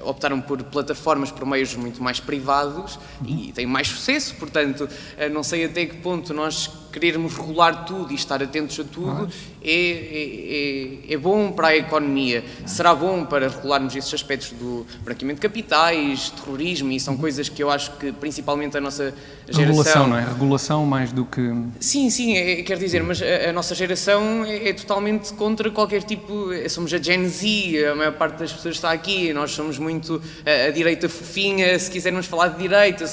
optaram por plataformas, por meios muito mais privados e têm mais sucesso. Portanto, não sei até que ponto nós querermos regular tudo e estar atentos a tudo é bom para a economia. Será bom para regularmos esses aspectos do branqueamento de capitais, terrorismo, e são coisas que eu acho que principalmente a nossa geração... Regulação, não é? Regulação mais do que... Sim, quer dizer, mas a nossa geração é totalmente contra qualquer tipo... Somos a Gen Z, a maior parte das pessoas está aqui, nós somos muito a direita fofinha, se quisermos falar de direita,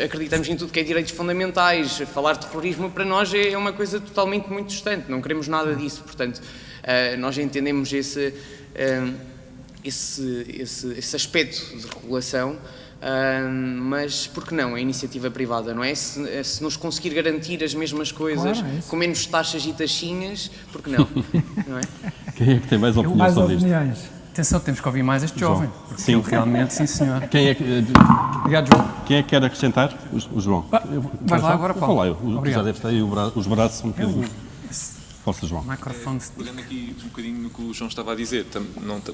acreditamos em tudo que é direitos fundamentais. Falar de terrorismo para nós é uma coisa totalmente muito distante, não queremos nada disso. Portanto, nós entendemos esse aspecto de regulação, mas por que não a iniciativa privada, não é? Se nos conseguir garantir as mesmas coisas, com menos taxas e taxinhas, por que não? Não é? Quem é que tem mais opiniões sobre isto? Atenção, temos que ouvir mais este jovem. Sim, realmente, sim senhor. Obrigado, João. Quem é que quer acrescentar? O João. Vai lá agora, Paulo. Já deve ter os braços um bocadinho. Força, João. Pegando aqui um bocadinho no que o João estava a dizer,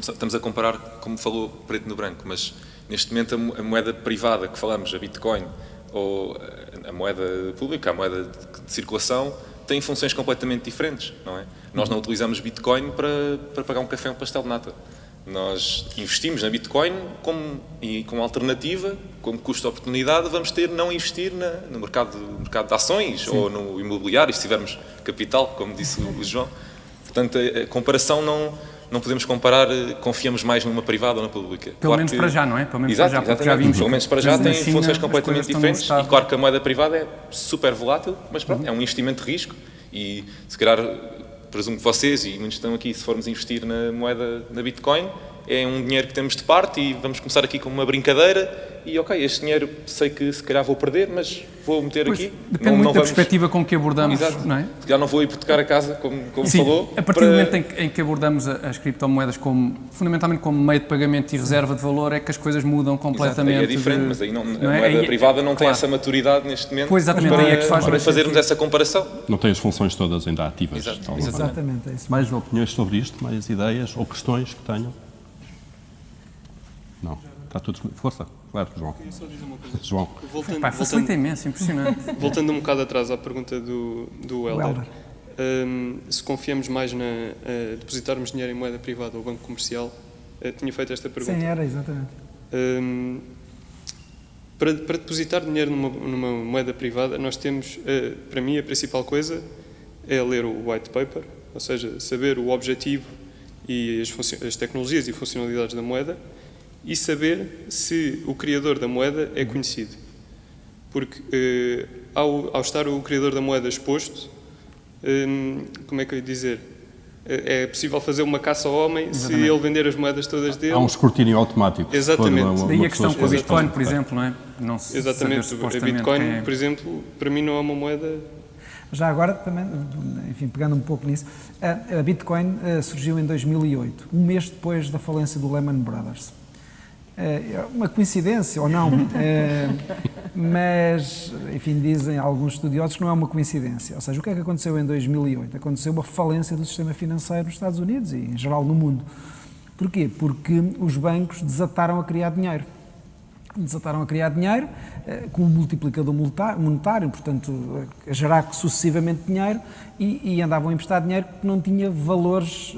estamos a comparar, como falou, preto no branco, mas neste momento a moeda privada que falamos, a Bitcoin, ou a moeda pública, a moeda de circulação, tem funções completamente diferentes, não é? Nós não utilizamos Bitcoin para pagar um café ou um pastel de nata. Nós investimos na Bitcoin como alternativa, como custo de oportunidade, vamos não investir no mercado de ações ou no imobiliário, se tivermos capital, como disse o João. Portanto, a comparação não podemos comparar, confiamos mais numa privada ou na pública. Pelo menos para já, não é? Pelo menos para já, porque já vimos. Pelo menos para já tem funções completamente diferentes e claro que a moeda privada é super volátil, mas pronto, é um investimento de risco e se calhar, presumo que vocês e muitos estão aqui, se formos investir na Bitcoin, é um dinheiro que temos de parte e vamos começar aqui com uma brincadeira e ok, este dinheiro sei que se calhar vou perder, mas vou meter aqui. Depende muito da perspectiva com que abordamos, não é? Se calhar não vou hipotecar a casa, como sim, falou. A partir do momento em que abordamos as criptomoedas fundamentalmente como meio de pagamento e reserva de valor, é que as coisas mudam completamente. Exato, é diferente, mas aí a moeda privada não tem essa maturidade neste momento para fazermos essa comparação. Não tem as funções todas ainda ativas. Exatamente, é isso. Mais opiniões sobre isto, mais ideias ou questões que tenham? Não, está tudo... Força, claro, João. Queria só dizer uma coisa. João. Facilita imenso, impressionante. Voltando um bocado atrás à pergunta do Helder, se confiamos mais depositarmos dinheiro em moeda privada ou banco comercial, tinha feito esta pergunta. Sim, era, exatamente. Para depositar dinheiro numa moeda privada, nós temos, para mim, a principal coisa é ler o white paper, ou seja, saber o objetivo e as tecnologias e funcionalidades da moeda, e saber se o criador da moeda é conhecido. Porque ao estar o criador da moeda exposto, como é que eu ia dizer? É possível fazer uma caça ao homem se ele vender as moedas todas dele. Há um escrutínio automático. Exatamente. Daí a questão com a Bitcoin, por exemplo, não é? Não se exatamente. A Bitcoin, por exemplo, para mim não é uma moeda... Já agora, também, enfim, pegando um pouco nisso, a Bitcoin surgiu em 2008, um mês depois da falência do Lehman Brothers. Uma coincidência ou não, mas, enfim, dizem alguns estudiosos que não é uma coincidência. Ou seja, o que é que aconteceu em 2008? Aconteceu uma falência do sistema financeiro nos Estados Unidos e, em geral, no mundo. Porquê? Porque os bancos desataram a criar dinheiro. desataram a criar dinheiro, com um multiplicador monetário, portanto, a gerar sucessivamente dinheiro, e andavam a emprestar dinheiro que não tinha valores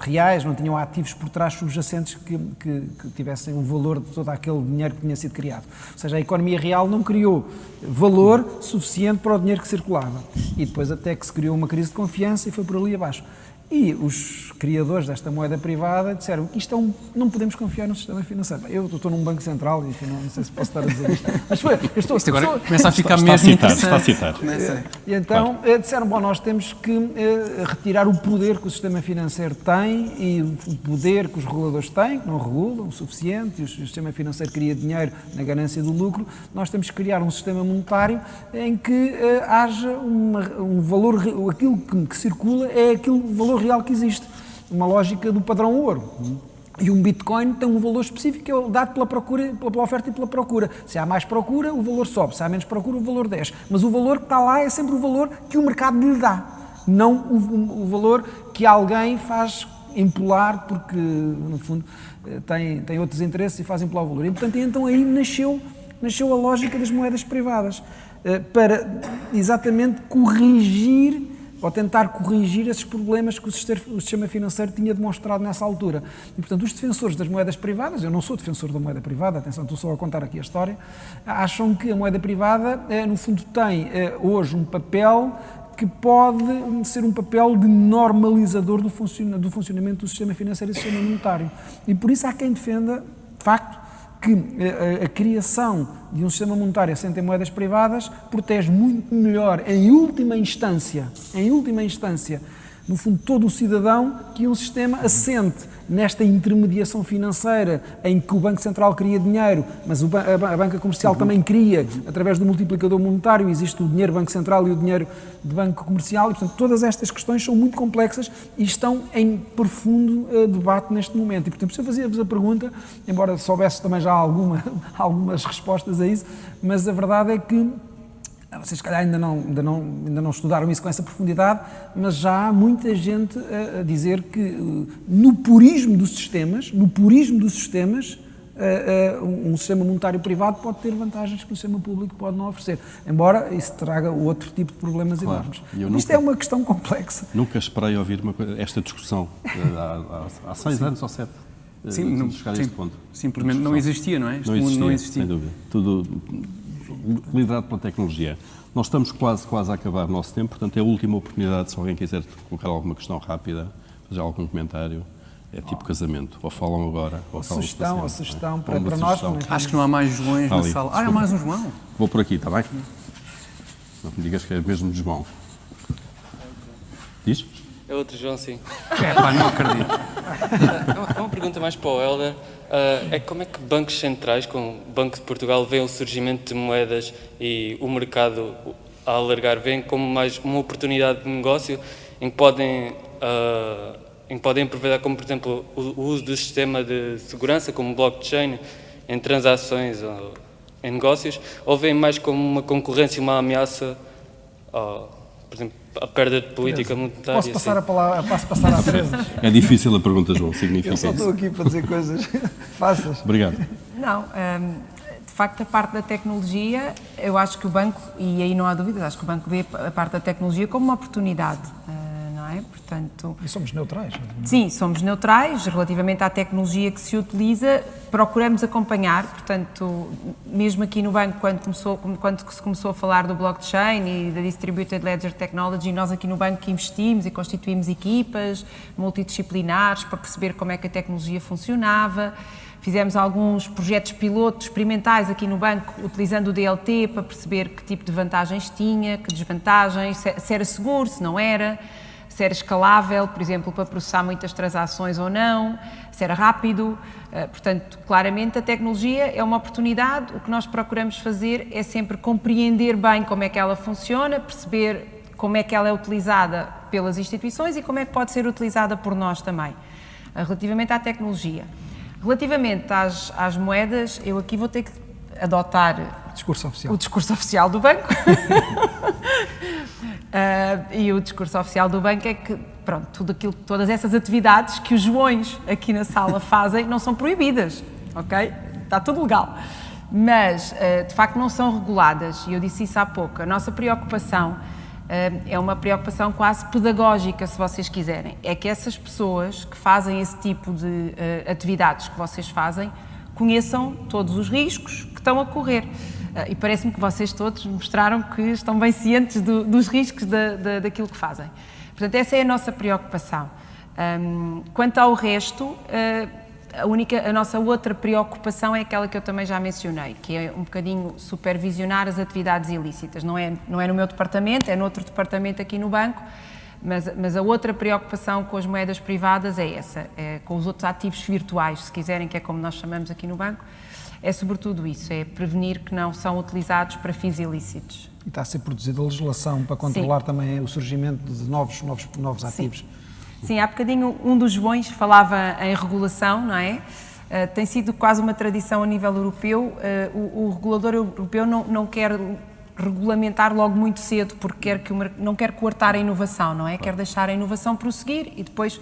reais, não tinham ativos por trás subjacentes que tivessem o valor de todo aquele dinheiro que tinha sido criado. Ou seja, a economia real não criou valor suficiente para o dinheiro que circulava. E depois até que se criou uma crise de confiança e foi por ali abaixo. E os criadores desta moeda privada disseram que isto não podemos confiar no sistema financeiro. Eu estou num banco central e enfim, não sei se posso estar a dizer isto. Mas isto agora começa a ficar mesmo interessante. Está a citar. E então disseram, bom, nós temos que retirar o poder que o sistema financeiro tem e o poder que os reguladores têm, que não regulam o suficiente, e o sistema financeiro cria dinheiro na ganância do lucro. Nós temos que criar um sistema monetário em que haja um valor, aquilo que circula é aquele valor real que existe, uma lógica do padrão ouro. E um Bitcoin tem um valor específico que é dado pela procura, pela oferta e pela procura. Se há mais procura, o valor sobe. Se há menos procura, o valor desce. Mas o valor que está lá é sempre o valor que o mercado lhe dá, não o valor que alguém faz empolar porque, no fundo, tem outros interesses e faz empolar o valor. E, portanto, então aí nasceu a lógica das moedas privadas, para exatamente corrigir ou tentar corrigir esses problemas que o sistema financeiro tinha demonstrado nessa altura. E, portanto, os defensores das moedas privadas, eu não sou defensor da moeda privada, atenção, estou só a contar aqui a história, acham que a moeda privada, no fundo, tem hoje um papel que pode ser um papel de normalizador do funcionamento do sistema financeiro e do sistema monetário. E por isso há quem defenda, de facto, que a criação de um sistema monetário assente em moedas privadas protege muito melhor, em última instância, no fundo, todo o cidadão, que um sistema assente nesta intermediação financeira em que o Banco Central cria dinheiro, mas a banca comercial também cria, através do multiplicador monetário, existe o dinheiro Banco Central e o dinheiro de Banco Comercial, e, portanto, todas estas questões são muito complexas e estão em profundo debate neste momento. E, portanto, se eu fazia-vos a pergunta, embora soubesse também já algumas respostas a isso, mas a verdade é que vocês, se calhar, ainda não estudaram isso com essa profundidade, mas já há muita gente a dizer que no purismo dos sistemas, um sistema monetário privado pode ter vantagens que o sistema público pode não oferecer, embora isso traga outro tipo de problemas enormes. Isto é uma questão complexa. Nunca esperei ouvir esta discussão há 6 anos ou 7. Sim, chegar a este ponto. Simplesmente não existia, não é? Este mundo não existia, sem dúvida. Tudo liderado pela tecnologia. Nós estamos quase a acabar o nosso tempo, portanto é a última oportunidade, se alguém quiser colocar alguma questão rápida, fazer algum comentário, é tipo casamento, ou falam agora, ou falam sugestão para nós. Acho que não há mais Joões na sala. Há mais um João. Vou por aqui, está bem? Não me digas que é mesmo de João. Diz? É outro João, sim. Não acredito. É uma pergunta mais para o Hélder. Como é que bancos centrais, como o Banco de Portugal, veem o surgimento de moedas e o mercado a alargar, veem como mais uma oportunidade de negócio em que podem aproveitar, como por exemplo o uso do sistema de segurança, como blockchain, em transações ou em negócios, ou veem mais como uma concorrência, uma ameaça, por exemplo, a perda de política monetária? Posso passar à Teresa? É difícil a pergunta, João, significa isso. Eu só estou aqui para dizer coisas fáceis. Obrigado. Não, de facto, a parte da tecnologia, eu acho que o banco, e aí não há dúvidas, acho que o banco vê a parte da tecnologia como uma oportunidade, não é? Portanto, e somos neutrais. Sim, somos neutrais relativamente à tecnologia que se utiliza, procuramos acompanhar, portanto, mesmo aqui no banco, quando se começou a falar do blockchain e da Distributed Ledger Technology, nós aqui no banco investimos e constituímos equipas multidisciplinares para perceber como é que a tecnologia funcionava. Fizemos alguns projetos pilotos experimentais aqui no banco, utilizando o DLT para perceber que tipo de vantagens tinha, que desvantagens, se era seguro, se não era, se era escalável, por exemplo, para processar muitas transações ou não, se era rápido. Portanto, claramente a tecnologia é uma oportunidade. O que nós procuramos fazer é sempre compreender bem como é que ela funciona, perceber como é que ela é utilizada pelas instituições e como é que pode ser utilizada por nós também, relativamente à tecnologia. Relativamente às moedas, eu aqui vou ter que adotar o discurso oficial do banco. E o discurso oficial do banco é que, pronto, todas essas atividades que os Joões aqui na sala fazem não são proibidas, ok? Está tudo legal. mas de facto não são reguladas, e eu disse isso há pouco. A nossa preocupação é uma preocupação quase pedagógica, se vocês quiserem. É que essas pessoas que fazem esse tipo de atividades que vocês fazem conheçam todos os riscos que estão a correr. E parece-me que vocês todos mostraram que estão bem cientes dos riscos daquilo que fazem. Portanto, essa é a nossa preocupação. Quanto ao resto, a nossa outra preocupação é aquela que eu também já mencionei, que é um bocadinho supervisionar as atividades ilícitas. Não é no meu departamento, é noutro departamento aqui no banco, mas a outra preocupação com as moedas privadas é essa, com os outros ativos virtuais, se quiserem, que é como nós chamamos aqui no banco, é sobretudo isso, é prevenir que não são utilizados para fins ilícitos. E está a ser produzida legislação para controlar também o surgimento de novos ativos. Sim, há bocadinho um dos Joões falava em regulação, não é? Tem sido quase uma tradição a nível europeu. O regulador europeu não quer regulamentar logo muito cedo, porque não quer coartar a inovação, não é? Quer deixar a inovação prosseguir e depois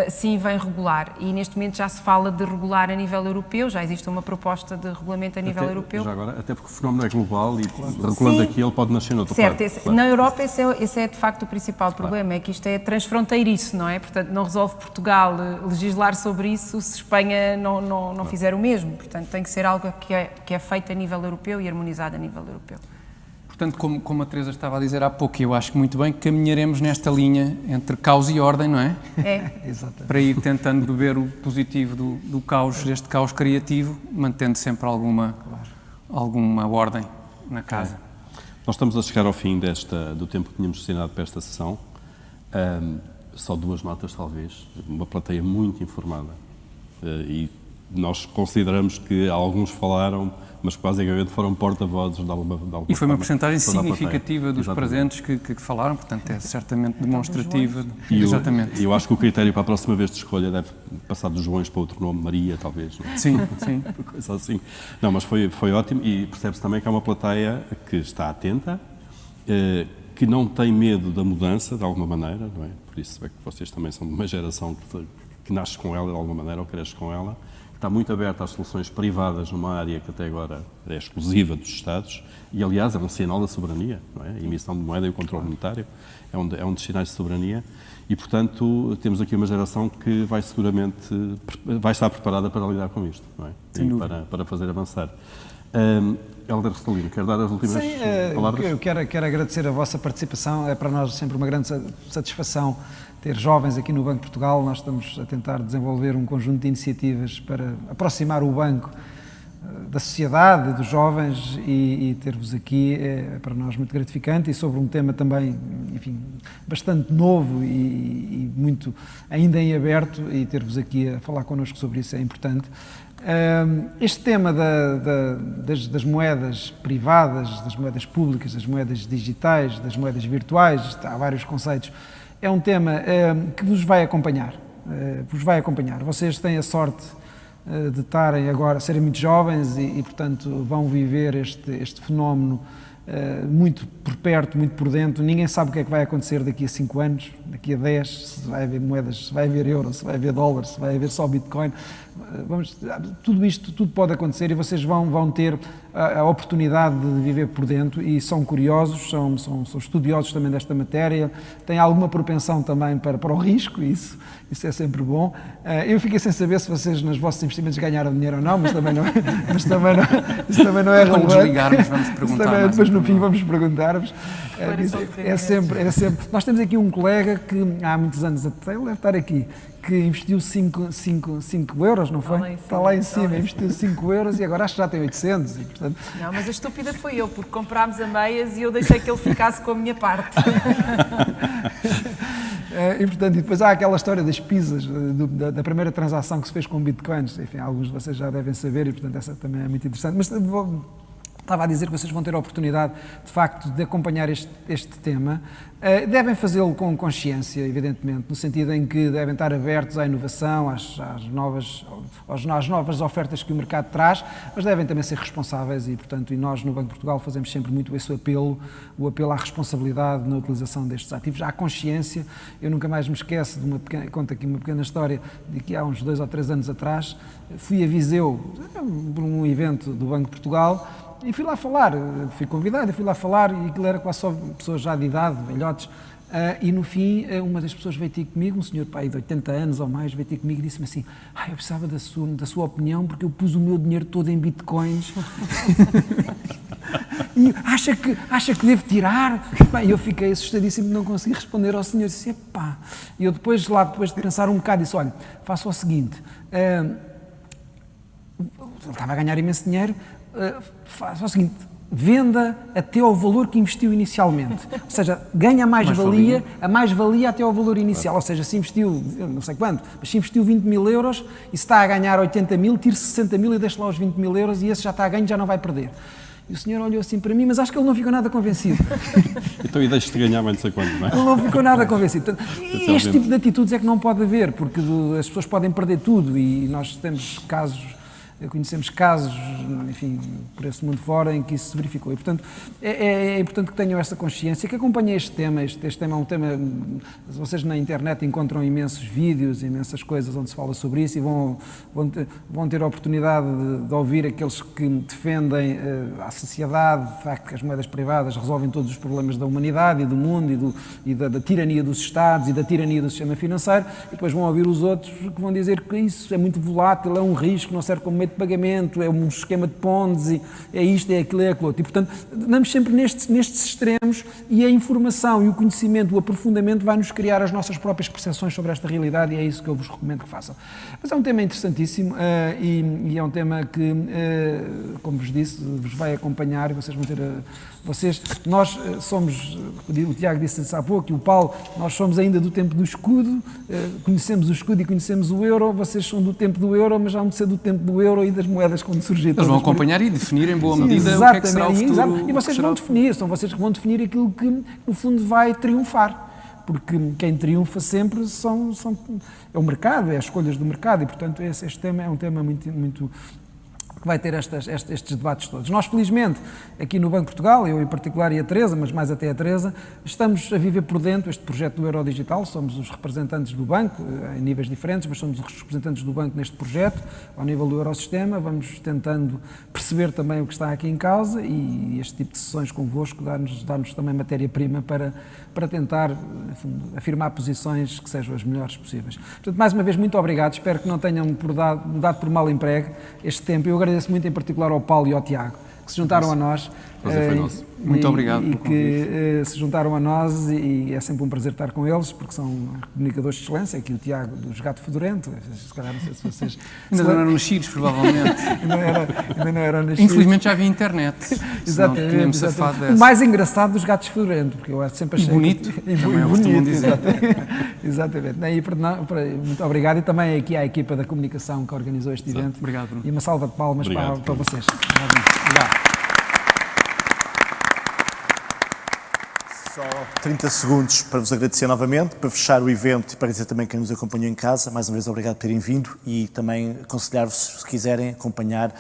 sim vem regular. E neste momento já se fala de regular a nível europeu, já existe uma proposta de regulamento a nível europeu. Já agora, até porque o fenómeno é global e regulando aqui ele pode nascer noutro lado. Certo, na Europa esse é de facto o principal problema, é que isto é transfronteiriço, não é? Portanto, não resolve Portugal legislar sobre isso se Espanha não fizer o mesmo. Portanto, tem que ser algo que é feito a nível europeu e harmonizado a nível europeu. Portanto, como a Teresa estava a dizer há pouco, eu acho que muito bem, caminharemos nesta linha entre caos e ordem, não é? Exatamente. Para ir tentando beber o positivo do caos, deste caos criativo, mantendo sempre alguma ordem na casa. Nós estamos a chegar ao fim do tempo que tínhamos destinado para esta sessão. Só 2 notas, talvez. Uma plateia muito informada. E nós consideramos que alguns falaram, mas basicamente foram porta-vozes de alguma E foi uma porcentagem significativa dos presentes que falaram, portanto é certamente demonstrativa. Exatamente. Eu acho que o critério para a próxima vez de escolha deve passar dos Joões para outro nome, Maria, talvez. Não? Sim. Coisa assim. Não, mas foi ótimo e percebe-se também que há uma plateia que está atenta, que não tem medo da mudança, de alguma maneira, não é? Por isso é que vocês também são de uma geração que nasce com ela, de alguma maneira, ou cresce com ela. Está muito aberta às soluções privadas numa área que até agora é exclusiva dos Estados e, aliás, é um sinal da soberania, não é? A emissão de moeda e o controle monetário é um dos sinais de soberania e, portanto, temos aqui uma geração que vai estar preparada para lidar com isto, não é? E para fazer avançar. Hélder Rostalino, quer dar as últimas palavras? Eu quero agradecer a vossa participação, é para nós sempre uma grande satisfação ter jovens aqui no Banco de Portugal. Nós estamos a tentar desenvolver um conjunto de iniciativas para aproximar o banco da sociedade, dos jovens e ter-vos aqui é para nós muito gratificante e sobre um tema também, enfim, bastante novo e muito ainda em aberto e ter-vos aqui a falar connosco sobre isso é importante. Este tema das moedas privadas, das moedas públicas, das moedas digitais, das moedas virtuais, há vários conceitos, é um tema que vos vai acompanhar. Vocês têm a sorte de estarem agora, serem muito jovens e portanto, vão viver este fenómeno muito por perto, muito por dentro. Ninguém sabe o que é que vai acontecer daqui a 5 anos, daqui a 10, se vai haver moedas, se vai haver euro, se vai haver dólar, se vai haver só Bitcoin. Tudo pode acontecer e vocês vão ter a oportunidade de viver por dentro e são curiosos, são estudiosos também desta matéria, têm alguma propensão também para o risco, isso é sempre bom. Eu fiquei sem saber se vocês nos vossos investimentos ganharam dinheiro ou não, mas também não, isso também não é relevante. Quando desligarmos vamos perguntar. Depois no fim vamos perguntar-vos. É sempre. Nós temos aqui um colega que há muitos anos, até ele deve estar aqui, que investiu 5 euros, não foi? Está lá em cima, investiu 5 euros e agora acho que já tem 800. E, portanto... Não, mas a estúpida foi eu, porque comprámos a meias e eu deixei que ele ficasse com a minha parte. E, portanto, depois há aquela história das pizzas, da primeira transação que se fez com bitcoins. Enfim, alguns de vocês já devem saber e, portanto, essa também é muito interessante. Mas Estava a dizer que vocês vão ter a oportunidade, de facto, de acompanhar este tema. Devem fazê-lo com consciência, evidentemente, no sentido em que devem estar abertos à inovação, às novas ofertas que o mercado traz, mas devem também ser responsáveis e, portanto, nós no Banco de Portugal fazemos sempre muito esse apelo, o apelo à responsabilidade na utilização destes ativos, à consciência. Eu nunca mais me esqueço conto aqui uma pequena história, de que há uns 2 ou 3 anos atrás, fui a Viseu por um evento do Banco de Portugal, e fui lá falar, fui convidado e fui lá falar, e aquilo era quase só pessoas já de idade, velhotes, e no fim uma das pessoas veio ter comigo, um senhor pai de 80 anos ou mais, veio ter comigo e disse-me assim: eu precisava da sua opinião porque eu pus o meu dinheiro todo em bitcoins. E acha que devo tirar? Bem, eu fiquei assustadíssimo de não conseguir responder ao senhor. Disse: epá. E eu depois de pensar um bocado, disse: olha, faça o seguinte, ele estava a ganhar imenso dinheiro, faça o seguinte, venda até ao valor que investiu inicialmente. Ou seja, ganha a mais-valia até ao valor inicial. Ou seja, se investiu, não sei quanto, mas se investiu 20 mil euros e se está a ganhar 80 mil, tire 60 mil e deixe lá os 20 mil euros e esse já está a ganho, já não vai perder. E o senhor olhou assim para mim, mas acho que ele não ficou nada convencido. Então, e deixe-te ganhar bem não sei quanto, não é? Ele não ficou nada convencido. Este tipo de atitudes é que não pode haver, porque as pessoas podem perder tudo e nós temos conhecemos casos, enfim, por esse mundo fora, em que isso se verificou. E, portanto, é importante que tenham essa consciência, que acompanhem este tema. Este tema é um tema... Vocês na internet encontram imensos vídeos, imensas coisas onde se fala sobre isso e vão ter a oportunidade de ouvir aqueles que defendem a sociedade, de facto, que as moedas privadas resolvem todos os problemas da humanidade e do mundo e da tirania dos Estados e da tirania do sistema financeiro, e depois vão ouvir os outros que vão dizer que isso é muito volátil, é um risco, não serve como meio de pagamento, é um esquema de Ponzi, é isto, é aquilo, é aquilo outro. E, portanto, andamos sempre nestes extremos e a informação e o conhecimento, o aprofundamento vai-nos criar as nossas próprias percepções sobre esta realidade e é isso que eu vos recomendo que façam. Mas é um tema interessantíssimo e é um tema que, como vos disse, vos vai acompanhar e vocês vão ter... Nós somos, o Tiago disse há pouco e o Paulo, nós somos ainda do tempo do escudo, conhecemos o escudo e conhecemos o euro, vocês são do tempo do euro, mas já vão ser do tempo do euro e das moedas quando surgir. Eles vão acompanhar e definir em boa medida o que é que será o futuro. E vocês vão definir, são vocês que vão definir aquilo que no fundo vai triunfar, porque quem triunfa sempre é o mercado, é as escolhas do mercado e portanto este tema é um tema muito que vai ter estes debates todos. Nós, felizmente, aqui no Banco de Portugal, eu em particular e a Teresa, mas mais até a Teresa, estamos a viver por dentro este projeto do Euro Digital, somos os representantes do banco, em níveis diferentes, mas somos os representantes do banco neste projeto, ao nível do Eurosistema, vamos tentando perceber também o que está aqui em causa e este tipo de sessões convosco dá-nos também matéria-prima para tentar, enfim, afirmar posições que sejam as melhores possíveis. Portanto, mais uma vez, muito obrigado, espero que não tenham dado por mal emprego este tempo. Eu agradeço muito em particular ao Paulo e ao Tiago, que se juntaram a nós. Foi nosso. Muito obrigado e que se juntaram a nós e é sempre um prazer estar com eles, porque são comunicadores de excelência. Aqui o Tiago dos Gato Fedorento, se calhar não sei se vocês... Ainda não eram nascidos, provavelmente. ainda não eram nascidos. Infelizmente já havia internet. Exatamente. O mais engraçado dos Gatos Fedorento, porque eu sempre achei... E bonito. Também bonito, exatamente. Muito obrigado e também aqui à equipa da comunicação que organizou este evento. Obrigado, Bruno. E uma salva de palmas para vocês. Obrigado. Só 30 segundos para vos agradecer novamente, para fechar o evento e para dizer também quem nos acompanhou em casa. Mais uma vez, obrigado por terem vindo e também aconselhar-vos, se quiserem acompanhar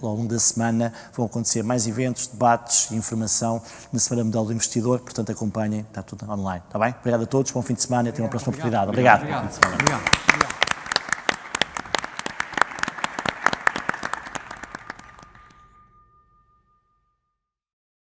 ao longo da semana, vão acontecer mais eventos, debates e informação na Semana Mundial do Investidor. Portanto, acompanhem, está tudo online. Está bem? Obrigado a todos, bom fim de semana e até uma próxima oportunidade. Obrigado. Obrigado.